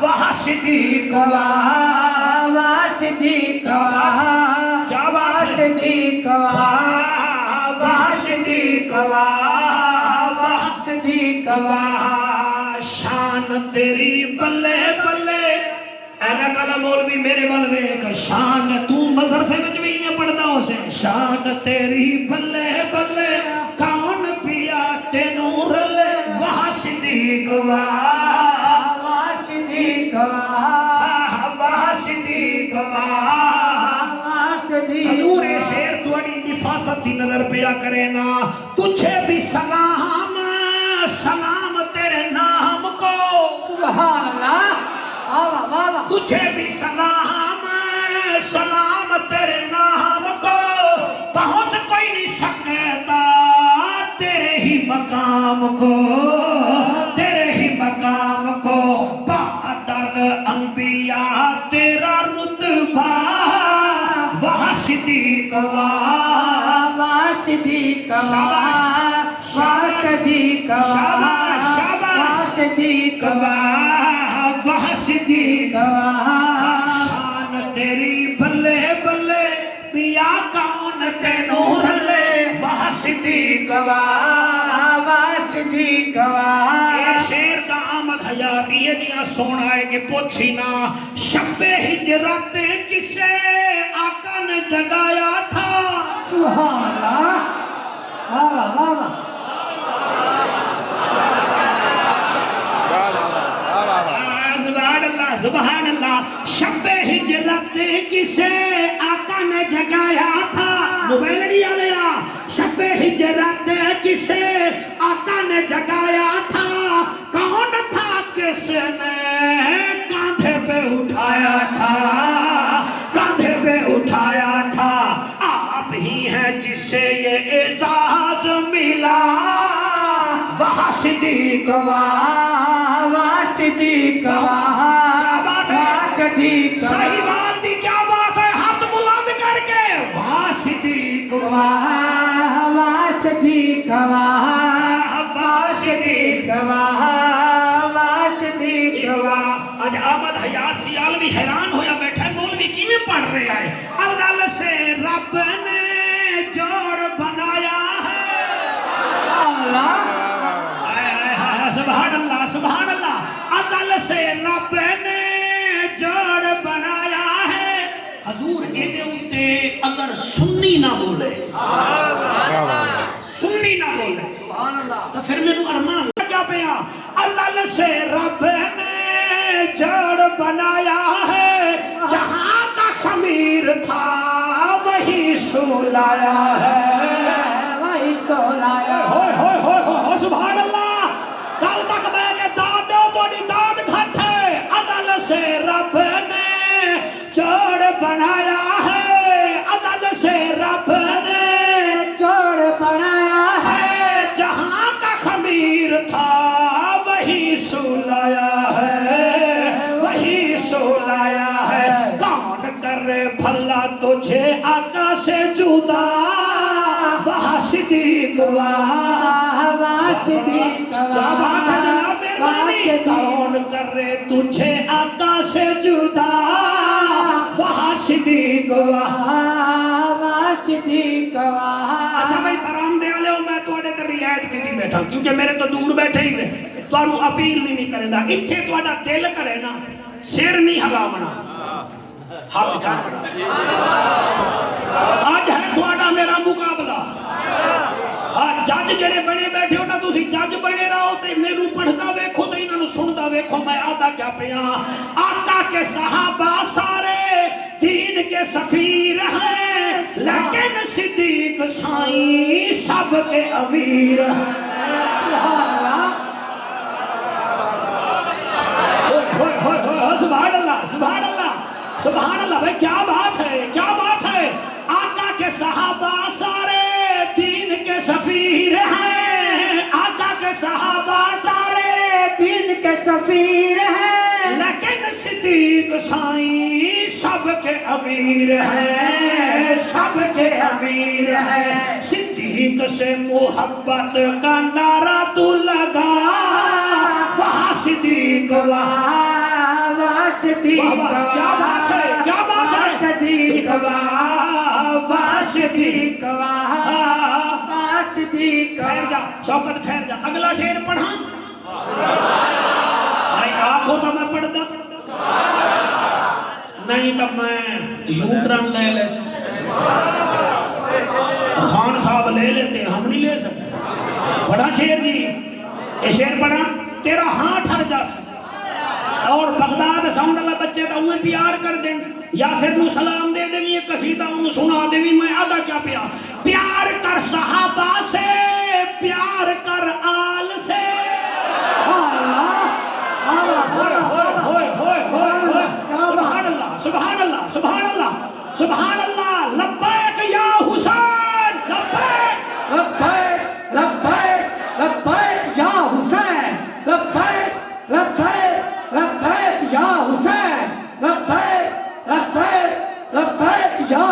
واہ صدیق واہ, واہ صدیق واہ, کیا بات واہ ہے؟ صدیق واہ, واہ صدیق واہ, واہ صدیق واہ. واہ شان تیری بلے بلے. اینا کالا مولوی میرے بلوے کا شان تو مدرسے وچ بھی نہیں پڑھدا ہو سے. شان تیری بلے بلے, کون پیا تینوں رلے. واہ صدیق واہ, واہ صدیق واہ, واہ صدیق واہ. واہ صدیق حضور اے شیر تواڈی نفاست دی نظر پیا کرے نا. تجھے بھی سلام, سلام تیرے نام کو. سبحان اللہ. واہ واہ واہ. تجھے بھی سلام, سلام تیرے نام کو. پہنچ کوئی نہیں سکتا تیرے ہی مقام کو, تیرے ہی مقام کو. بعد انبیاء تیرا رتبہ, وہ صدیق صدیق صدیق صدیق وہ صدیق شان تیری بلے بلے پیا کون تینوں رلے وہ صدیق صدیق یہ شیر دا آمد حیاتی ہے جیاں سونا ہے کہ پوچھی نا شب ہجرت کسے آقا نے جگایا تھا سبحان اللہ واہ واہ واہ سبحان اللہ سبحان اللہ شب ہجرت کسے آقا نے جگایا تھا موبیلڑی آلیا شب ہجرت کسے آقا نے جگایا تھا کون تھا کس نے کاندھے پہ اٹھایا تھا کاندھے پہ اٹھایا تھا آپ ہی ہیں جس سے یہ اعزاز ملا وہ صدیق صدیق کیا بات ہے صدیق صحیح بات دی کیا بات ہے ہاتھ بلند کر کے وہ صدیق صدیق صدیق صدیق آج آمد حیاسی عالمی حیران ہویا بیٹھا مولوی کی میں پڑھ رہے آئے اللہ سے رب نے جوڑ بنایا ہے سبحان اللہ سبحان اللہ اللہ سے رب نے جوڑ بنایا ہے حضور ایدے ہوتے اگر سنی نہ بولے سنی نہ بولے تو پھر میں نو ارمان کیا پیا اللہ سے رب نے جوڑ بنایا ہے جہاں کا خمیر تھا وہی سولایا ہے وہی سولایا ہوئے ہوئے ہوئے ہوئے سبحان اللہ کل تک میں نے داد دو توڑی داد گھٹ ہے عدل سے رب نے جوڑ بنایا ہے عدل سے رب نے جوڑ بنایا ہے جہاں کا خمیر تھا وہی سولایا ہے وہی سولایا ہے کون کرے بھلا تجھے آقا سے جدا وہ صدیق صدیق کیا بات ہے جناب مہربانی کون کرے تجھے آقا سے جدا وہ صدیق صدیق اچھا بھائی برام دے آلے ہو میں توڑے کر رعایت کی تھی بیٹھا کیونکہ میرے تو دور بیٹھے ہی رہے تو انہوں اپیل نہیں کرے دا اتھے توڑا دل کرے نا سر نہیں ہلاونا ہاتھ جانا آج ہے توڑا میرا مقابلہ جج جڑے بنے بیٹھے ہوتا تو اسی جج بنے رہا ہوتے میرے پڑھتا ویکھو تو انہوں سنتا ویکھو میں آدھا کیا پیا آقا کے صحابہ سارے دین کے سفیر ہیں لیکن صدیق سائیں سب کے امیر ہیں سبحان اللہ سبحان اللہ سبحان اللہ بھائی کیا بات ہے کیا بات ہے آقا کے صحابہ سارے دین کے سفیر ہیں آقا کے صحابہ سارے دین کے سفیر ہیں لیکن صدیق سائیں سب کے امیر ہیں سب کے امیر ہیں صدیق سے محبت کا نعرہ تو لگا وہاں صدیق واہ صدیق کیا بات ہے کیا بات ہے صدیق واہ صدیق صدیق ٹھہر جا شوکت ٹھہر جا اگلا شعر پڑھا نہیں آپ ہو تو میں پڑھتا نہیں تو میں یوٹرن لے لے خان صاحب لے لیتے ہیں ہم نہیں لے سکتے پڑھا شعر جی یہ شعر پڑھا تیرا ہاتھ ہر جا سکتا اور بغداد ساؤنڈ اللہ بچے تا انہیں پیار کر دیں یاسر نو سلام دے دیں یہ قصیدہ انہوں سنا دیں میں آدھا کیا پیار کر صحابہ سے پیار کر آل سے سبحان اللہ سبحان اللہ سبحان اللہ سبحان اللہ لبیک یا حسین لبیک لبیک لبیک لبیک یا حسین لبیک لبیک لبیک یا حسین لبیک لبیک لبیک یا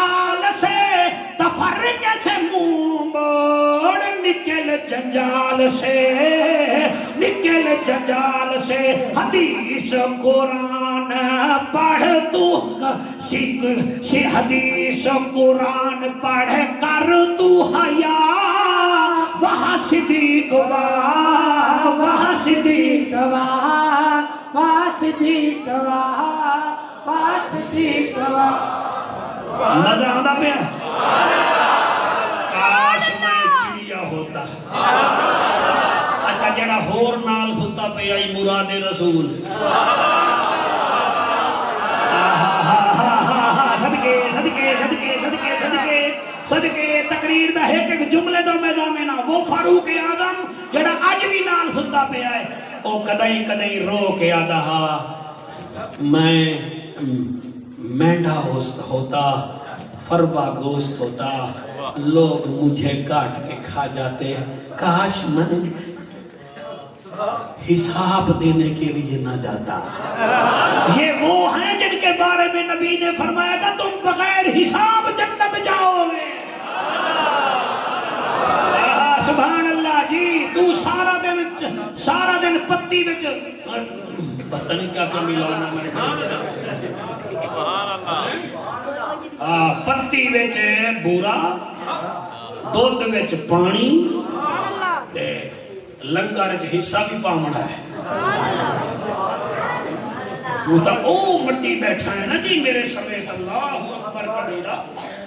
آل سے تفرقے سے منہ موڑ، نکل جنجال سے نکل جنجال سے، حدیث قرآن پڑھ تو سیکھ سے، حدیث قرآن پڑھ کر تو حیا، وہاں صدیق گواہ، وہاں صدیق گواہ، واسطی گواہ، واسطی گواہ۔ مزہ آتا پہ کاش میں چڑیا ہوتا۔ اچھا جڑا ہور نال ستا پہ آئی مراد رسول، صدقے صدقے صدقے صدقے صدقے صدقے تقریر دا ایک جملے دا میدان میں نا، وہ فاروق اعظم جڑا اج بھی نال ستا پہ آئے، او کدیں کدیں رو کے آدھا ہاں میں مینڈا ہوتا، فربا گوشت ہوتا، لوگ مجھے کاٹ کے کھا جاتے، کاش میں حساب دینے کے لیے نہ جاتا۔ یہ وہ ہیں جن کے بارے میں نبی نے فرمایا تھا تم بغیر حساب جنت جاؤ گے۔ سبحان اللہ جی، تو سارا دن پتی بچ پتہ نہیں کیا کیا ملانا میں پتی بچ بورا، دودھ بچ پانی، لنگر چ حصہ بھی پامنا ہے۔ وہ تو او مٹی بیٹھا ہے نا جی میرے سمیت، اللہ اکبر کبیرہ،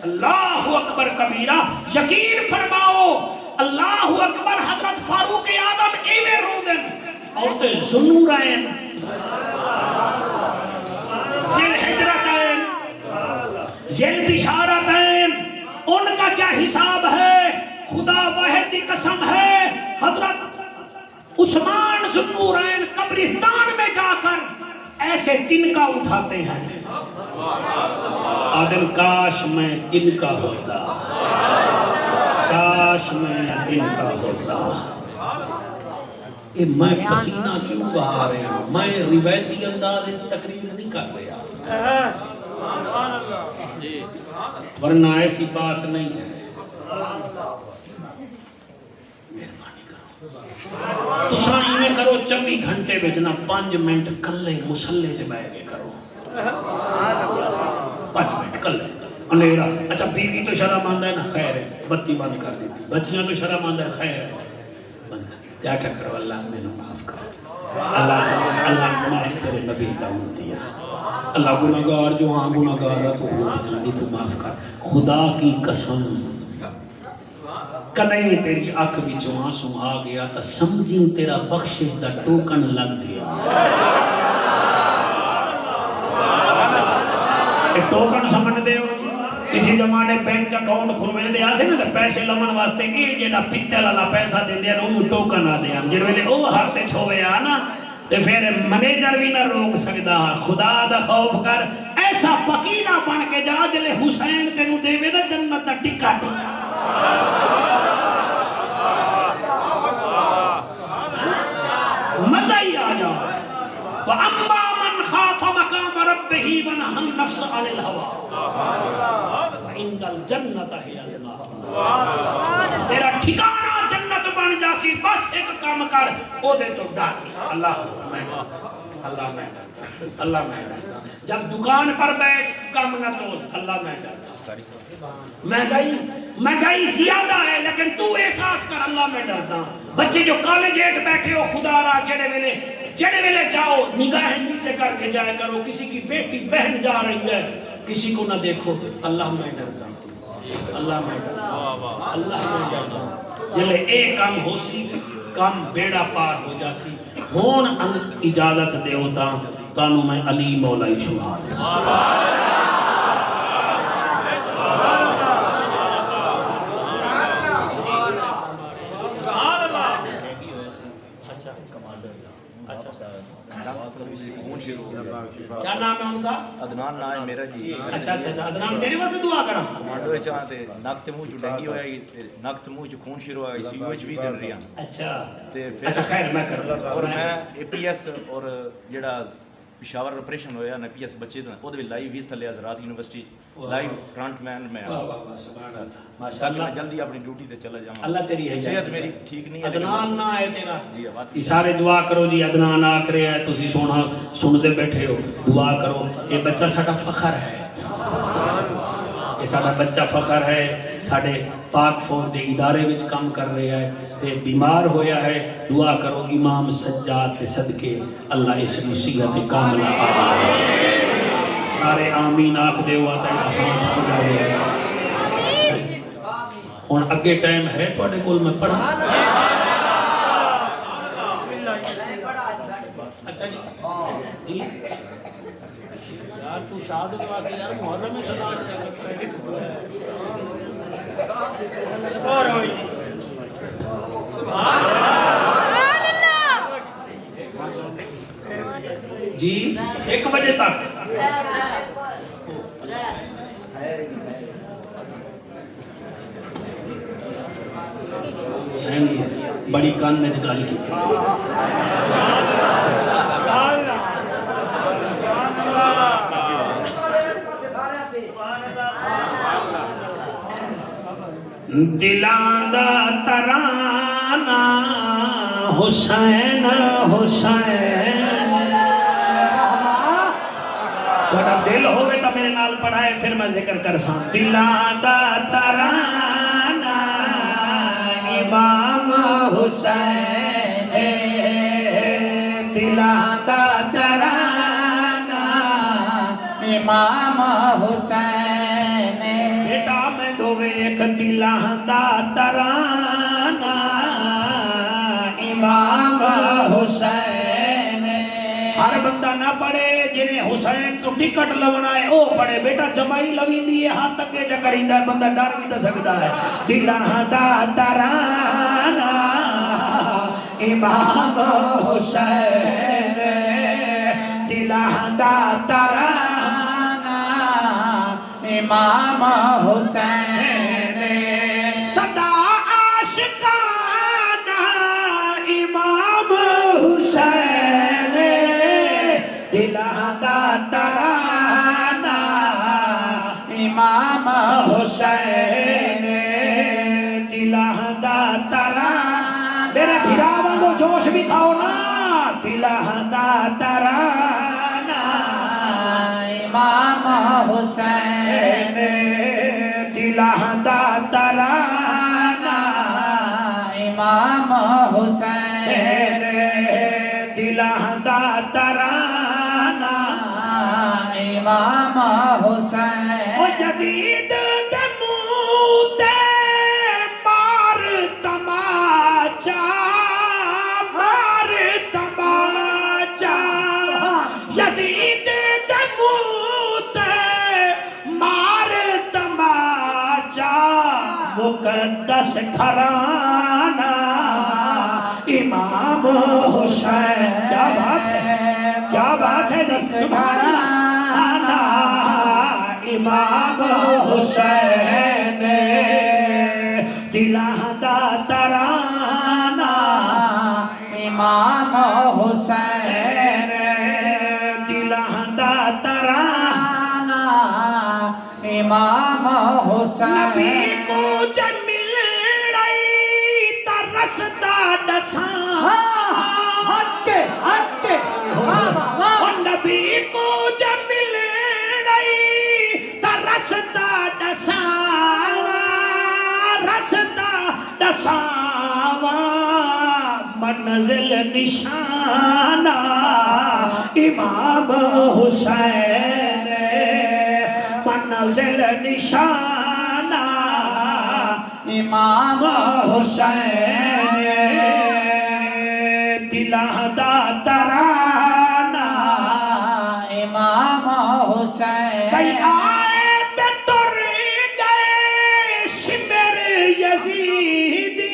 اللہ اکبر کبیرہ۔ یقین فرماؤ اللہ اکبر، حضرت فاروق اعظم ایویں رو دن، عورتیں ذنورین، ذل حجرتین، ذل بشارتین، ان کا کیا حساب ہے؟ خدا واحد کی قسم ہے، حضرت عثمان ذوالنورین قبرستان میں جا کر ایسے تنکا اٹھاتے ہیں، آدم کاش میں تنکا ہوتا، کاش میں تنکا ہوتا۔ میں پسینہ کیوں بہا رہے ہوں؟ میں روایتی انداز تقریر نہیں کر رہا، ورنہ ایسی بات نہیں ہے۔ مہربانی کرو تساں ایویں کرو 24 گھنٹے وچ نہ 5 منٹ کلے مصلے تے بیٹھ کے کرو، 5 منٹ کلے اندھیرا۔ اچھا بیوی تو شرم آندا ہے نا، خیر ہے بتی بند کر دیتی، بچیاں تو شرم آندا ہے، خیر ہے بند کر کیا کرو، اللہ مینوں معاف کر، اللہ میں تیرے نبی دا امتی ہاں، اللہ گناہگار جو ہاں گناہگار تو ہو جاندی تو معاف کر۔ خدا کی قسم کدیں تیری اکھ وچوں آنسو آ گیا تو سمجھی تیرا بخشش دا ٹوکن لگ گیا۔ ٹوکن سمجھ دے ہو؟ کسی زمانے بینک اکاؤنٹ کھلوے دے آسے نا پیسے لمن واسطے یہ جیڑا پتل والا پیسہ دے دیا نا انہوں ٹوکن آ دیا، جڑ ویلے او ہاتھ تے چھوے آ نا تے پھر منیجر بھی نہ روک سکدا۔ خدا دا خوف کر، ایسا فقیرہ بن کے جا جلے حسین تینوں دے وے نا جنت دا ٹکٹ، مزہ ہی آ جاؤ۔ وَأَمَّا مَنْ خَافَ مَقَامَ رَبِّهِ وَنَهَى النَّفْسَ عَنِ الْهَوَىٰ فَإِنَّ الْجَنَّةَ هِيَ الْمَأْوَىٰ۔ تیرا ٹھکانہ جنت بن جاسی، بس ایک کام کر، او دے تو ڈر، اللہ میں ڈر، اللہ میں ڈر، اللہ میں ڈر۔ جب دکان پر بیٹھ کام نہ تو اللہ میں ڈر، مہنگائی زیادہ ہے لیکن تو احساس کر اللہ میں ڈرتا۔ بچے جو کالج ایٹ بیٹھے ہو، خدا را جڑے ویلے جاؤ نگاہیں نیچے کر کے جائے کرو، کسی کی بیٹی بہن جا رہی ہے کسی کو نہ دیکھو، اللہ میں ڈرتا، اللہ میں ڈرتا، اللہ میں ڈرتا۔ جلے ایک کام ہو سی کام بیڑا پار ہو جاسی، ہون اجازت دے ہوتا تانو میں علی مولائی شمار۔ کیا نام ہے ان کا؟ عدنان نام ہے میرا جی۔ اچھا عدنان تیرے واسطے دعا کرا کمانڈو چاہتے نک تے منہ چ ڈنگی ہویا، نک تے منہ چ خون شروع ہویا، سی وچ بھی دن رہیا۔ اچھا خیر میں کر اور میں اے پی ایس اور جڑا پشاور آپریشن ہویا نا پی ایس بچے دا وہ بھی لائیو ہی تھلے حضرات یونیورسٹی لائیو فرنٹ مین میں سبحان اللہ ماشاءاللہ جلدی اپنی ڈیوٹی تے چلا جاواں اللہ تیری ہے صحت میری ٹھیک نہیں ہے عدنان نہ ہے تیرا جی بات سارے دعا کرو جی عدنان آکھ رہے ہے تسی سونا سن دے بیٹھے ہو دعا کرو یہ بچہ ساڈا فخر ہے یہ ساڈا بچہ فخر ہے ساڈے پاک فوج دے ادارے وچ کام کر رہا ہے تے بیمار ہویا ہے دعا کرو امام سجاد دے صدقے اللہ اس نصیحت کاملہ آمین سارے آمین آکھ دے ہوا تے ہاتھ اٹھا لے ہن اگے ٹائم ہے تواڈے کول میں پڑھا اچھا جی یار تو شہادت واسطے یار محرم میں صدا جی 1 بجے تک بڑی کان نے گل کی دلاں دا ترانہ حسین حسین تھوڑا دل ہوئے تو میرے نال پڑھائے پھر میں ذکر کر ساں دلاں دا ترانہ امام حسین دلاں دا ترانہ امام حسین بیٹا میں دوے ایک دلاں دا ترانہ امام حسین ہر بندہ نہ پڑھے جنہیں حسین تو ٹکٹ لونا ہے او پڑھے بیٹا جمائی لوین دیئے ہاتھ تک کے جکرین ہے بندہ ڈر بھی تو سکتا ہے دلاں دا ترانہ امام حسین دلاں دا ترانہ امام حسین صدا عاشقانہ امام حسین دلاں دا ترانہ امام حسین دلاں دا ترانہ میرے بھراواں کو جوش بھی کھاؤ نا دلاں دا ترانہ امام حسین دلاں دا ترانہ امام حسین دلاں دا ترانہ امام حسین او جدید دے منہ تے مار تماچا مار تماچا جدید دے منہ تے مار تماچا مقدس گھرانہ امام حسین کیا بات ہے جی سبحان اللہ امام حسین دلاں دا ترانہ امام حسین دلاں دا ترانہ امام حسین نبی کو جب مل رہی ترستا دساں ہٹے نبی کو جب مل رہی ترستا دساں رستا دساں منزل نشانہ امام حسین منزل نشانہ امام حسین دلاں دا ترانہ امام حسین کئی آئے تے ٹر گئے شمر یزیدی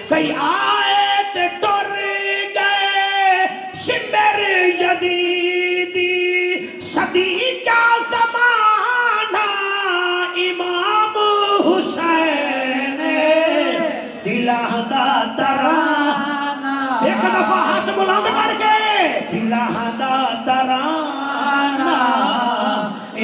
کئی آئے تے ٹر گئے شمر یزیدی صدی کا زمانہ امام حسین دلاں دا ترانہ ایک دفعہ ہاتھ بلند کر کے دلاں دا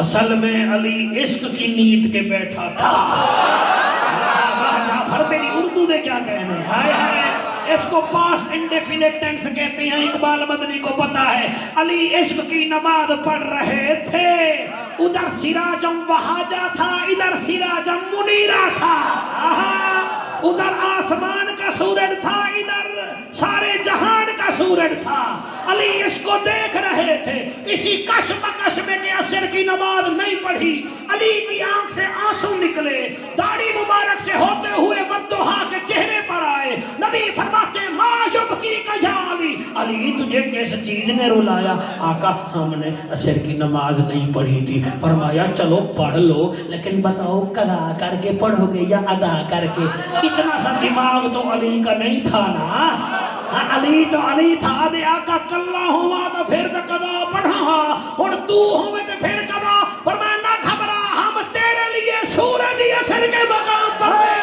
اصل میں علی عشق کی نیت کے بیٹھا تھا. جعفر تیری اردو دے کیا کہنے ہیں. ہائے ہائے اس کو پاسٹ انڈیفینٹ ٹینس کہتے ہیں. اقبال مدنی کو پتا ہے. علی عشق کی نماز پڑھ رہے تھے, ادھر سراجم وہاجا تھا, ادھر سراجم منیرہ تھا. ادھر آسمان کا سورج تھا, ادھر سارے جہان کا سورج تھا. علی اس کو دیکھ رہے تھے. اسی کش مکش میں کہ عصر کی نماز نہیں پڑھی, علی کی آنکھ سے آنسو نکلے, داڑھی مبارک سے ہوتے ہوئے والضحیٰ کے چہرے پر آئے. نبی فرماتے ہیں ما یبکیک یا علی, علی تجھے کس چیز نے رلایا؟ آقا ہم نے عصر کی نماز نہیں پڑھی تھی. فرمایا چلو پڑھ لو, لیکن بتاؤ قضا کر کے پڑھو گے یا ادا کر کے؟ اتنا سا دماغ تو علی کا نہیں تھا نا. علی تو علی تھا دے. آقا کلا ہوا تو پھر تو قضا پڑھا, اور تو ہوئے تو پھر قضا. فرمایا نہ گھبرا, ہم تیرے لیے سورج عصر کے مقام پر ہیں.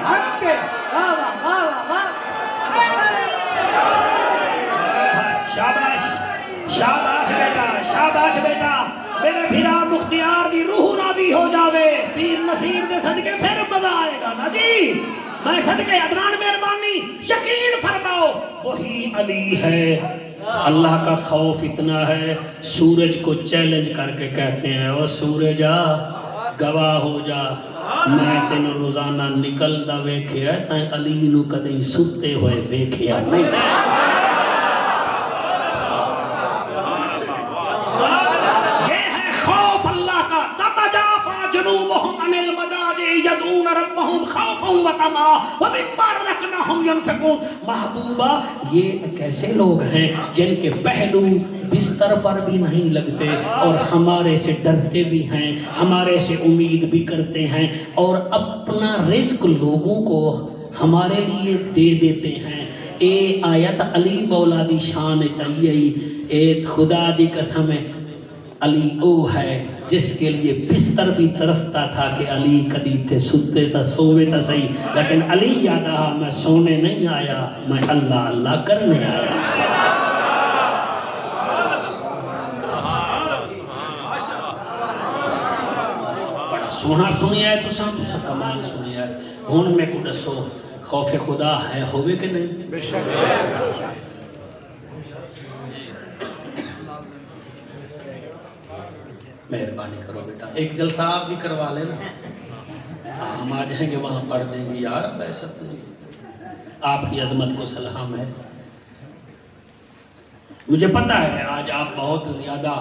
ہٹ کے واہ واہ واہ واہ. شاباش شاباش بیٹا, شاباش بیٹا. میرے بھیرا مختیار دی روح راضی ہو جاوے, پیر نصیر دے صدقے پھر مزہ آئے گا نا جی. میں صدقے عدنان مہربانی یقین فرماؤ وہی علی ہے. اللہ کا خوف اتنا ہے, سورج کو چیلنج کر کے کہتے ہیں او سورج آ گواہ ہو جا, میں تینوں روزانہ نکلدا ویکھیا تائیں علی نو کدیں ستے ہوئے ویکھیا نہیں. جنوبهم عن المضاجع يدعون ربهم خوفا وطمعا ومما رزقناهم ينفقون. محبوبہ یہ کیسے لوگ ہیں جن کے پہلو بستر پر بھی نہیں لگتے اور ہمارے سے ڈرتے بھی ہیں, ہمارے سے امید بھی کرتے ہیں, اور اپنا رزق لوگوں کو ہمارے لیے دے دیتے ہیں. اے آیت علی مولا دی شان چاہیے. اے خدا دی قسم ہے, علی او ہے جس کے لیے بستر بھی ترستا تھا کہ علی کدی تھے ستے تھا سوے تھا صحیح, لیکن علی یاد رہا میں سونے نہیں آیا, میں اللہ اللہ کرنے آیا. بڑا سونا سنیا ہے تساں کمال سنیا ہے. ہن میں کو دسو خوف خدا ہے ہوئے کہ نہیں؟ بے شک. مہربانی کرو بیٹا, ایک جلسہ آپ بھی کروا لینا. ہم آ جائیں گے وہاں پڑھ دیں گے یار. اب ایسا آپ کی عظمت کو سلام ہے. مجھے پتا ہے آج آپ بہت زیادہ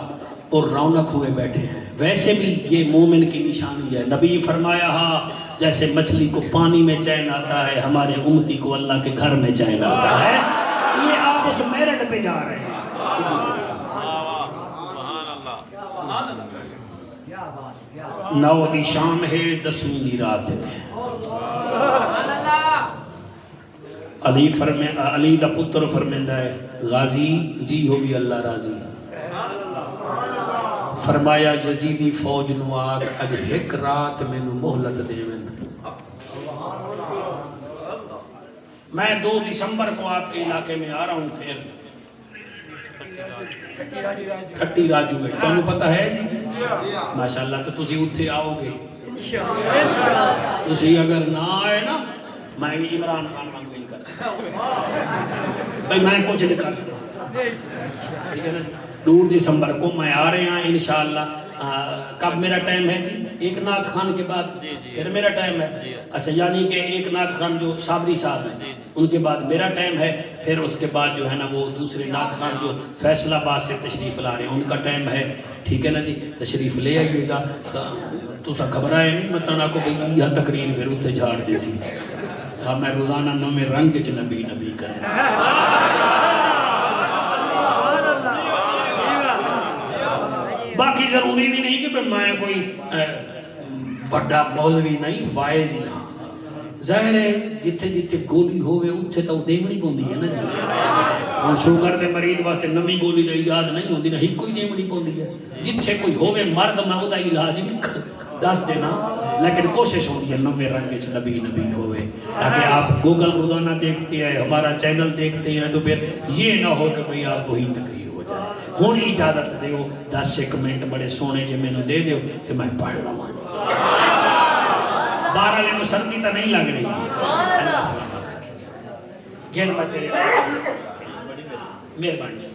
پر رونق ہوئے بیٹھے ہیں. ویسے بھی یہ مومن کی نشانی ہے. نبی فرمایا جیسے مچھلی کو پانی میں چین آتا ہے, ہمارے امتی کو اللہ کے گھر میں چین آتا ہے. یہ آپ اس میرٹ پہ جا رہے ہیں. 9 دی شام ہے, 10ویں دی رات ہے. علی دا پتر فرمیندہ ہے غازی جی ہو بھی اللہ راضی. فرمایا یزیدی فوج نو آگ اج ایک رات میں نو مہلت دے میں. میں 2 دسمبر کو آپ کے علاقے میں آ رہا ہوں. پھر کھٹی راجو ہے, تمہیں پتہ ہے جی ماشاءاللہ. تو تسی اتھے آؤ گے, تسی اگر نہ آئے نا میں عمران خان مانگ مل کر بھئی میں کچھ نہیں کر ٹھیک ہے نا. 2 دسمبر کو میں آ رہے ہیں انشاءاللہ. کب میرا ٹائم ہے جی؟ ایک نعت خان کے بعد پھر میرا ٹائم ہے. اچھا یعنی کہ ایک نعت خان جو صابری صاحب ہیں ان کے بعد میرا ٹائم ہے. پھر اس کے بعد جو ہے نا وہ دوسرے نعت خان جو فیصل آباد سے تشریف لا رہے ہیں ان کا ٹائم ہے. ٹھیک ہے نا جی, تشریف لے آئیے گا. تو سا گھبرائے نہیں متنا کو بھئی یہ تقریر پھر اتنے جھاڑ دے سی. ہاں میں روزانہ نویں رنگ چ نبی نبی کریں. باقی ضروری بھی نہیں کہ میں کوئی بڑا مولوی نہیں, وائز ہی ہاں. ظاہر ہے جتھے جتھے گولی ہوئے اتھے تو دیمڑی پوندی ہے نا جی. ہن شوگر دے مریض واسطے نویں گولی دی ایجاد نہیں ہوندی نا, ہی کوئی دیمڑی پوندی ہے. جتھے کوئی ہوئے مرد میں اودہ علاج دس دینا, لیکن کوشش ہوتی ہے نویں رنگ چ نبی نبی ہوئے. تاکہ آپ گوگل روزانہ دیکھتے ہیں, ہمارا چینل دیکھتے ہیں, تو پھر یہ نہ ہو کہ بھئی آپ وہی تقریر ہو جائے. ہوں اجازت دیو 10 منٹ بڑے سونے جے میں دے دیو تو میں پڑھ لوا بارہ لے نو سردی تو نہیں لگ رہی اللہ سلامت رکھے گھن میں تیرے مہربانی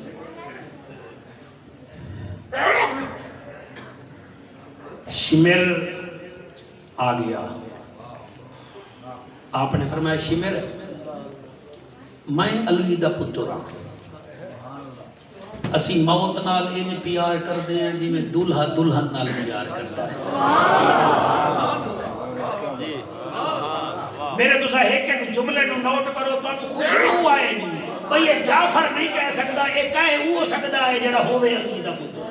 شمر آ گیا آپ نے فرمایا شمر میں علی دا پتر ہاں اسی موت نال ان پیار کردے ہیں جی میں دلہا دلہن نال پیار کرتا ہے میرے دوسرا ایک جملے نو نوٹ کرو تو خوشبو آئے گی بھئی یہ جعفر نہیں کہہ سکتا یہ کہے وہ سکتا ہے جڑا ہوئے علی دا پتر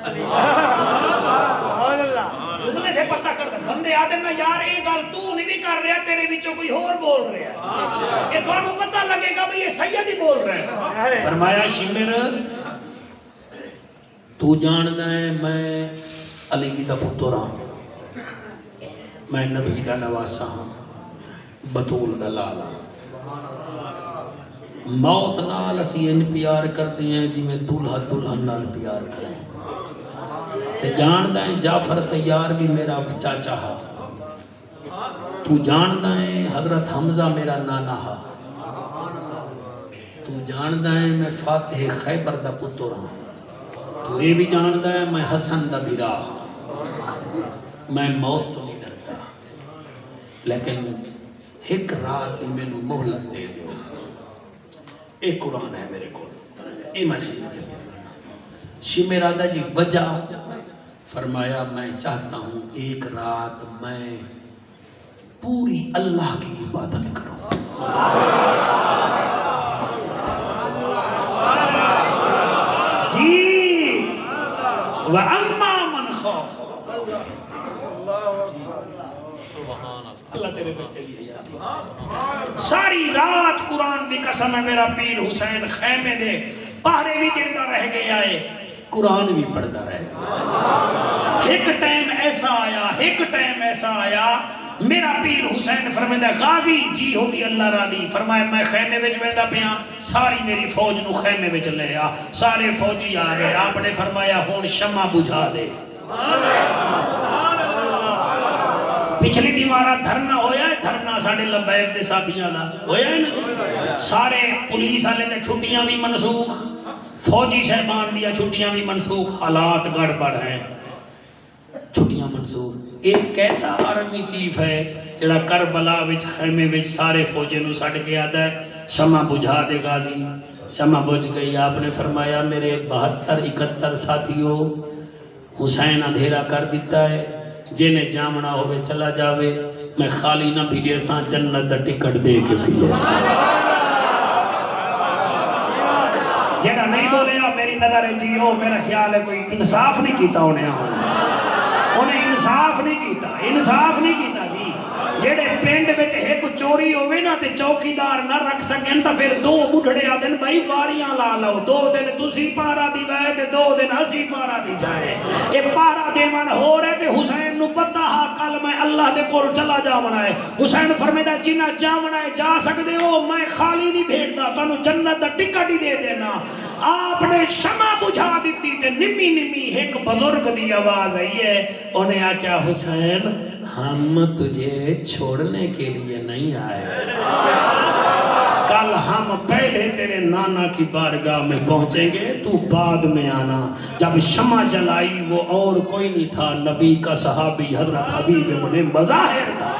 جملے سے پتہ کر دیں بندے آدھے نا یار یہ گل تو نہیں کر رہا تیرے وچوں کوئی اور بول رہا یہ تو انہوں پتہ لگے گا بھئی یہ سید ہی بول رہا ہے فرمایا شمر تو جاندا ہے میں علی دا پتر ہاں میں نبی دا نواسا ہاں بطول دا لالا موت نال اسی ان پیار کرتے ہیں جی میں دلہا دلہن نال پیار کریں تے جاندا ہے جعفر تیار بھی میرا چاچا ہا تو جاندا ہے حضرت حمزہ میرا نانا ہا تو جاندا ہے میں فاتح خیبر دا پتر ہاں تو یہ بھی جاندا ہے میں حسن دا بیرا ہاں میں موت تو نہیں ڈرتا لیکن ایک رات بھی میں نو مہلت دے دیو ایک قرآن ہے میرے کو اے مسیح شمر آدھا جی وجہ فرمایا میں چاہتا ہوں ایک رات میں پوری اللہ کی عبادت کروں جی وَأَمَّا مَنْ خَافَ اللہ تیرے پہ چلیے جاتی ساری رات قرآن بھی قسم ہے میرا پیر حسین خیمے دے پہرے بھی دیتا رہ گیا ہے قرآن بھی پڑھتا رہ گیا ایک ٹائم ایسا آیا میرا پیر حسین فرمائے غازی جی ہوگی اللہ راضی فرمایا میں خیمے وچ ویندا پیاں ساری میری فوج نو خیمے وچ لے آ سارے فوجی آ گئے آپ نے فرمایا ہن شمع بجھا دے پچھلی دیوارہ دھرنا ہویا ہے دھرنا ساڑھے لبیک دے ساتھیاں دا ہویا ہے نا سارے پولیس والے دے چھٹیاں بھی منسوخ فوجی صاحبان دیا چھٹیاں بھی منسوخ حالات گڑبڑ ہیں چھٹیاں منسوخ ایک کیسا آرمی چیف ہے جڑا کربلا وچ خیمے وچ سارے فوجی نو سٹ کے آتا ہے شمع بجھا دے غازی شمع بجھ گئی آپ نے فرمایا میرے 72-71 ساتھیوں حسین اندھیرا کر دیتا ہے جنہیں جامنا ہوئے چلا جاوے میں خالی نہ بھیجے ساں جنت دا ٹکٹ دے کے بھیجے ساں جنہ نہیں بولے میری نظر ہے جی میرا خیال ہے کوئی انصاف نہیں کیتا انہیں انصاف نہیں کیتا جی جیڑے پینڈ بچ ایک چوری ہوئے نا تے چوکیدار نہ رکھ سکیں تا پھر دو بڑھڑے آدن بھائی واریاں لا لو 2 دن تسی پارا دی وائے تے 2 دن اسی پارا دی جائے اے پارا دیوان ہو رہے تے حسین نو پتہ ہا کل میں اللہ دے کول چلا جاونا ہے حسین فرمیدہ جنہ جاونا ہے جا سکتے ہو میں خالی نہیں بھیڑتا تو انہوں جنت دا ٹکٹ ہی دے دینا آپ نے شمع بجھا دیتی تے نمی ایک بزرگ دی آواز آئی ہے انہیں آکیا حسین ہم تجھے چھوڑنے کے لیے نہیں آئے کل ہم پہلے تیرے نانا کی بارگاہ میں پہنچیں گے تو بعد میں آنا جب شمع جلائی وہ اور کوئی نہیں تھا نبی کا صحابی حضرت حبیب ابن مظاہر تھا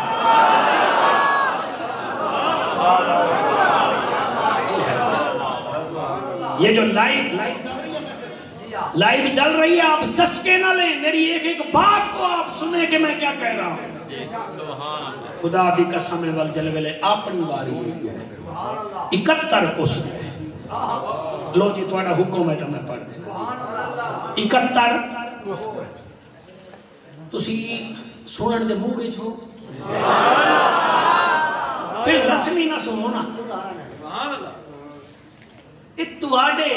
یہ جو لائیو چل رہی ہے آپ چسکے نہ لیں میری ایک بات کو آپ سنیں کہ میں کیا کہہ رہا ہوں خدا بھی قسم والجلوے اپنی باری ہے 71 کوشش لو جی تھوڑا حکم ہے تو میں پڑھ دیں 71 تسی سنن دے منہ وچ ہو پھر رسمی نہ سنو نا اتواڈے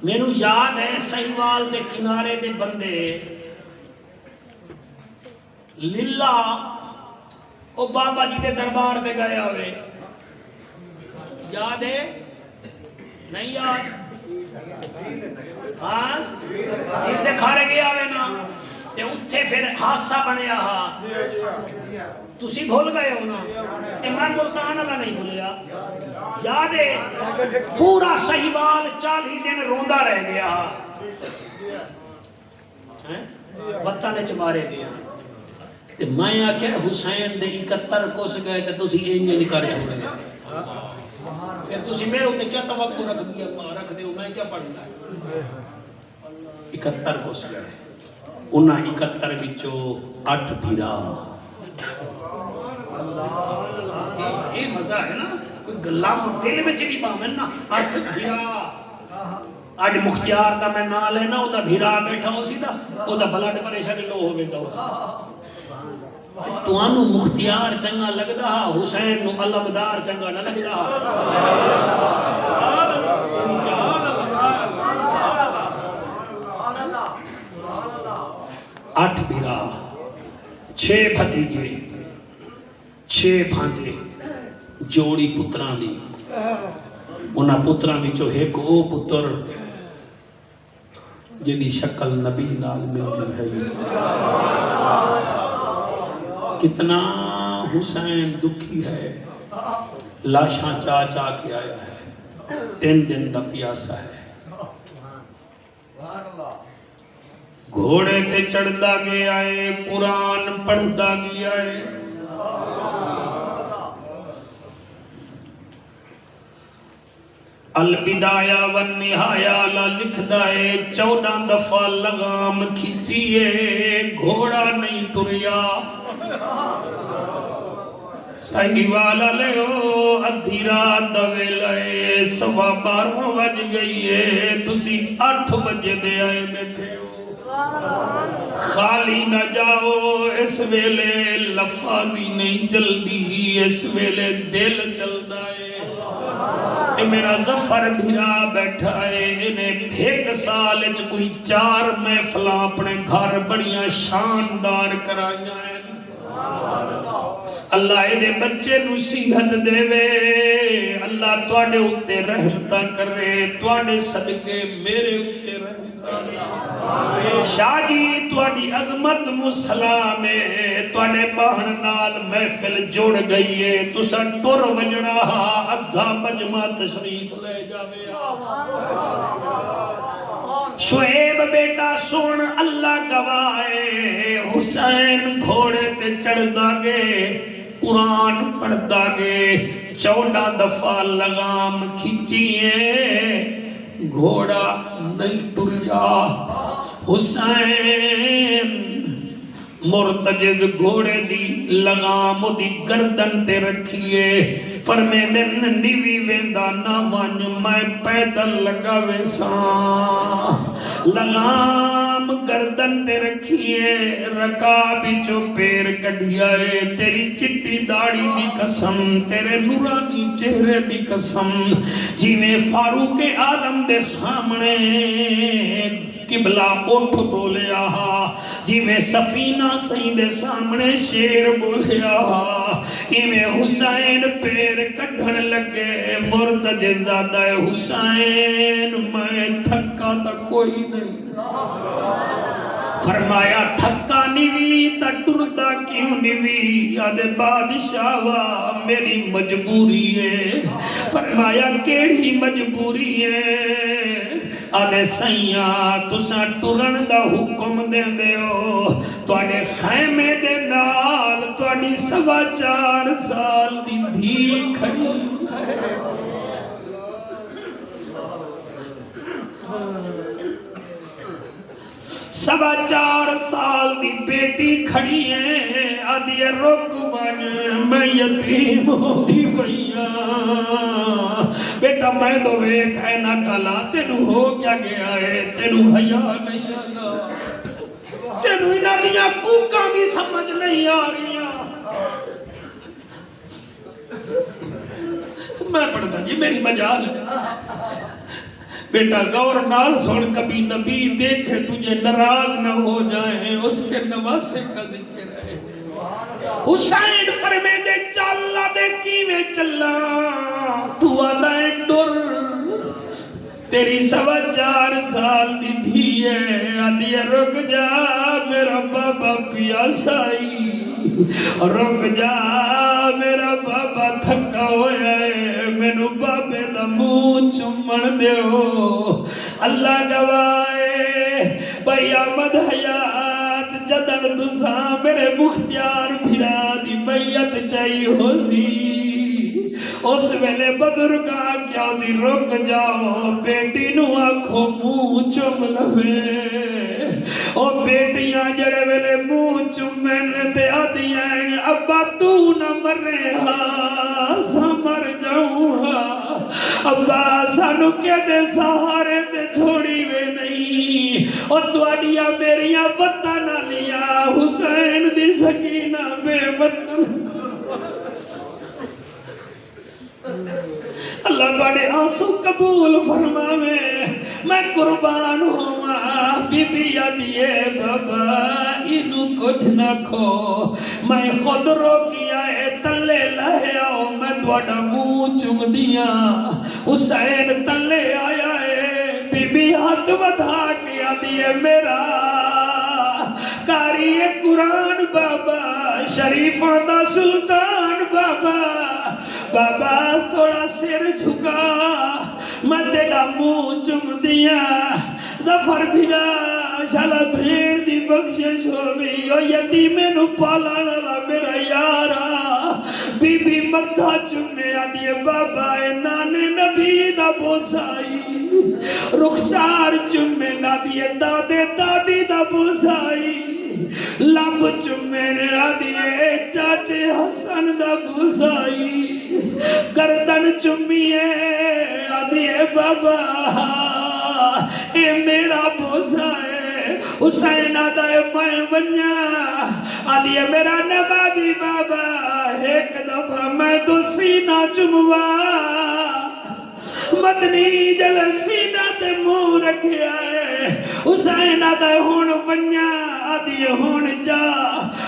مینو یاد ہے سہیوال دے کنارے دے بندے للہ او بابا جی دے دربار دے گئے ہوئے یاد ہے نہیں یاد ہاں جتنے کھارے گیا ہوئے نا تے اتھے پھر حادثہ بنیا ہا تسی بھول گئے ہو نا تے میں ملتان اللہ نہیں بھولیا یاد ہے پورا صحیحوال 40 دن روندا رہ گیا وطن چ مارے گیا تے میں آکھیا حسین دے 71 کس گئے تے تسی انج کر چھوڑے پھر تسی میرے اوتے کیا توقع رکھ دیو میں کیا پڑھنا 71 کس گئے انہاں 71 وچوں 8 بھیرا یہ مزہ ہے نا کوئی گلاں دل وچ نہیں پاویں نا 8 بھیرا اج مختیار دا میں نام لینا او دا بھیرا بیٹھا ہو سی دا او دا بلڈ پریشر لو ہوے گا تانوں مختیار چنگا لگدا حسین نو علمدار چنگا نہ لگدا 8 بھیرا 6 بھتیجے 6 بھانجے جوڑی پتراں دی انہاں پتراں وچوں ایک او پتر جدی شکل نبی نال ملدی ہے کتنا حسین دکھی ہے لاشاں چا چا کے آیا ہے 3 دن دا پیاسا ہے گھوڑے تے چڑھدا گیا ہے قرآن پڑھدا گیا ہے البدایہ والنہایہ لا لکھدا ہے 14 دفعہ لگام کھچیے گھوڑا نہیں ٹریا صحیح والا لے او ادھی رات دا ویلا ہے 12:15 بج گئی ہے تسی 8 بجے دے آئے بیٹھے ہو خالی نہ جاؤ اس ویلے لفاظی نہیں چلدی اس ویلے دل چلدا ہے کہ میرا ظفر بھیرا بیٹھا ہے انہیں 1 سال وچ کوئی 4 محفلاں اپنے گھر بڑیاں شاندار کرائیاں ہیں اللہ اے دے بچے نو صحت دے وے اللہ تواڈے اوتے رحمتاں کرے تواڈے صدقے میرے اوتے رحمتاں شاہ جی تواڈی عظمت نو سلام ہے تواڈے بہن نال محفل جڑ گئی ہے تساں ٹر وجنا ادھا مجمع تشریف لے جاوے شعیب بیٹا سن اللہ گواہے حسین گھوڑے تے چڑھدا گے قرآن پڑھدا گے 14 دفعہ لگام کھچیے گھوڑا نہیں ٹریا حسین مرتجز گھوڑے دی لگام دی گردن تے رکھیے فرمے دن نیوی ویندا نہ ون میں پیدل لگا ویساں لگام گردن تے رکھیے رکا بچو پیر کڈھیائے تیری چٹی داڑھی دی قسم تیرے نورانی چہرے دی قسم جی میں فاروق آدم دے سامنے قبلہ اٹھ بولیا جی میں سفینہ سہی دے سامنے شیر بولیا میں حسین پیر کڈھن لگے مرتجز زادہ حسین میں تھکا تا کوئی نہیں فرمایا تھکا نیوی تا ٹردا کیوں نیوی آدھے بادشاہ میری مجبوری ہے فرمایا کیڑی مجبوری ہے آدھے سیاں تساں ٹرن دا حکم دے دے ہو تواڈے خیمے دے نال تواڈی 4.25 سال دی دھی کھڑی ہے 4.25 سال دی بیٹی کھڑی ہے آدھی رک بن میں یتیم ہو دی بھئیاں بیٹا میں تو ویکھ ہے نہ کلا تینو ہو کیا گیا ہے تینو حیا نہیں آنا تینو انہاں دیاں کوکاں بھی سمجھ نہیں آ رہیاں میں پڑھتا جی میری مجال ہے بیٹا غور نال سن کبھی نبی دیکھے تجھے ناراض نہ ہو جائیں اس کے نواسے کا ذکر ہے حسین فرمے دے چلا دے کیویں چلا تو آدھائیں ڈر تیری 4.25 سال دی دھی ہے، آدھی ہے رک جا میرا بابا پیاسائی، رک جا میرا بابا تھکا ہویا ہے، مینو بابے دا منہ چومن دیو۔ اللہ گواہ بھائی احمد حیات جدن تساں میرے مختار بھرا دی بیعت چاہی ہو سی، اس ویلے بزرگاں کیا سی رک جاؤ بیٹی نو آنکھوں منہ چوم لوے۔ او بیٹیاں جڑے ویلے منہ چومن تے آدیاں ابا تو نہ مرے ہاں سا مر جاؤں ہاں، ابا سانو کہ دے سہارے تے چھوڑی وے نہیں، اور تواڈیاں میریاں وطن لیا حسین دی سکینہ بے وطن۔ اللہ بڑے آنسو قبول فرماوے، میں قربان ہوا بی بی آدیے بابا انو کچھ نہ کھو، میں خود رو کیا ہے تلے لہے آؤ میں تواڈا منہ چوم دیا۔ حسین تلے آیا ہے، بی بی ہاتھ بڑھا کے آدیے میرا قاری قرآن بابا شریفاں دا سلطان بابا، بابا تھوڑا سر جھکا میں تیرا منہ چوم دیا۔ ظفر بھیرا شالا بھیڑ دی بخشش ہوئی، او یتیمے نو پالن والا میرا یارا، بی بی متھا چومے آدیے بابا اے نانے نبی دا بوسائی، رخسار چومے آدیے دادے دادی دا بوسائی، لب چومے آدیے چاچے حسن دا بوسائی، گردن چومیے آدیے بابا اے میرا بوسا ہے۔ حسین آدھے میں ونیا آدھے میرا نبادی بابا، ایک دفعہ میں تو سینہ چموا، مدنی جل سینہ تے منہ رکھیا ہے۔ حسین آدھے ہون ونیا آدھے ہون جا،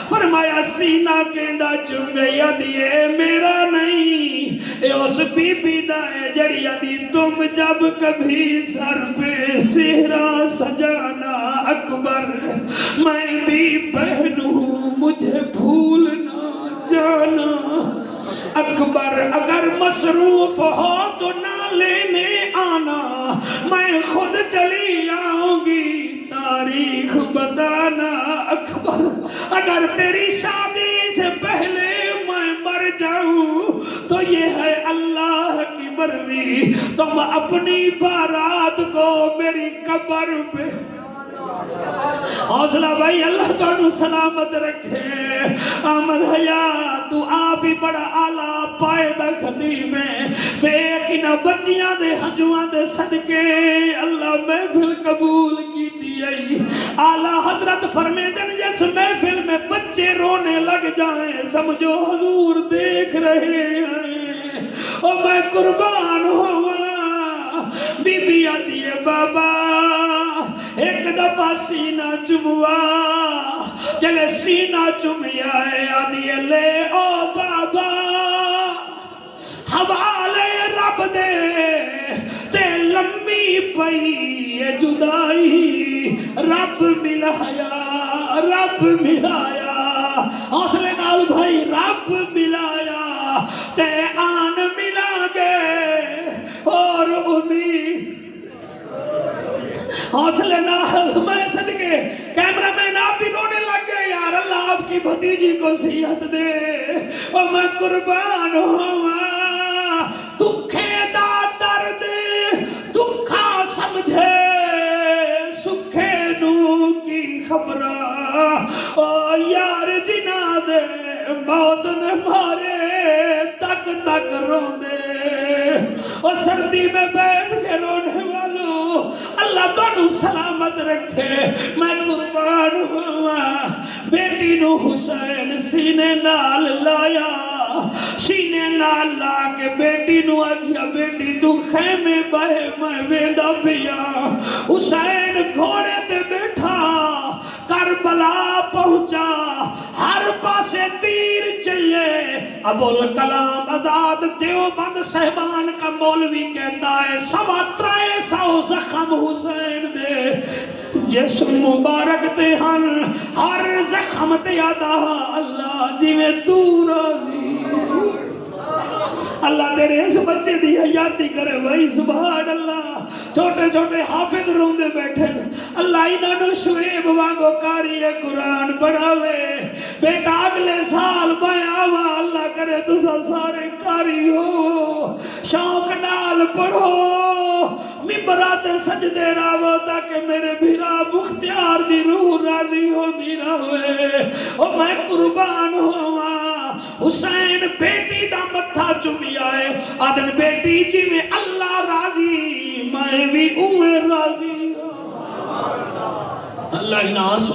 فرمایا سینہ کہندا چمے آدھے میرا نہیں، اے اس بی بی دا ہے جڑی آدھی تم جب کبھی سر پہ سہرا سجانا اکبر، میں بھی پہنوں مجھے بھول نہ جانا اکبر، اگر مصروف ہو تو نہ لینے آنا، میں خود چلی آؤں گی تاریخ بتانا اکبر، اگر تیری شادی سے پہلے میں مر جاؤں تو یہ ہے اللہ کی مرضی، تم اپنی بارات کو میری قبر پہ۔ حوصلہ بھائی اللہ تو سلامت رکھے۔ احمد حیات تو آپ ہی بڑا آلہ پائے دا خدیم ہے، بیکینہ بچیاں دے ہنجوان دے صدقے اللہ محفل قبول کی دی۔ آلہ حضرت فرمے دن جس محفل میں بچے رونے لگ جائیں سمجھو حضور دیکھ رہے ہیں، اور میں قربان ہوا۔ بی بی آتی ہے بابا ایک دفعہ سینہ چموا، جلے سینہ چمیا ہے آدھی لے او بابا حوالے رب دے تے لمبی پئی جدائی، رب ملایا رب ملایا، حوصلے نال بھائی رب ملایا تے آن ملا گے اور امید۔ حوصلے نال میں صدقے کیمرہ مین آپ بھی رونے لگ گئے، یار اللہ آپ کی بھتیجی کو صحت دے، اور میں قربان ہوا۔ دکھے دا درد دکھا سمجھے سکھے نو کی خبرہ، او یار جنا دے موت نے مارے تک تک رون دے، اور سردی میں بیٹھ کے رونے والوں اللہ تو سلامت رکھے۔ میں قربان ہوا، بیٹی نو حسین سینے نال لایا، سینے نال لا کے بیٹی نو آگیا بیٹی تو خیمے بہے میں ویدہ پیا۔ حسین گھوڑے تے بیٹھا کربلا پہنچا، ہر پاسے تیر چلے۔ ابوالکلام آزاد دیوبند صاحبان کا مولوی کہتا ہے 325 زخم حسین دے جسم مبارک تے ہن ہر زخم تے یادا اللہ جی میں تو راضی اللہ تیرے اس بچے دی حیاتی کرے بھائی سبحان اللہ چھوٹے چھوٹے حافظ روندے بیٹھے اللہ انہاں نو شعیب وانگو قاری قرآن پڑھاوے بیٹا اگلے سال میں آوا اللہ کرے تسا سارے قاری ہو شوق نال پڑھو ممبرات سجدے راو تاکہ میرے بھیرا مختیار دی روح راضی ہو دی رہے او میں قربان ہوا حسین بیٹی دا متھا چمی آئے آدن بیٹی جی میں اللہ راضی میں بھی اوے راضی اللہ ہی ناس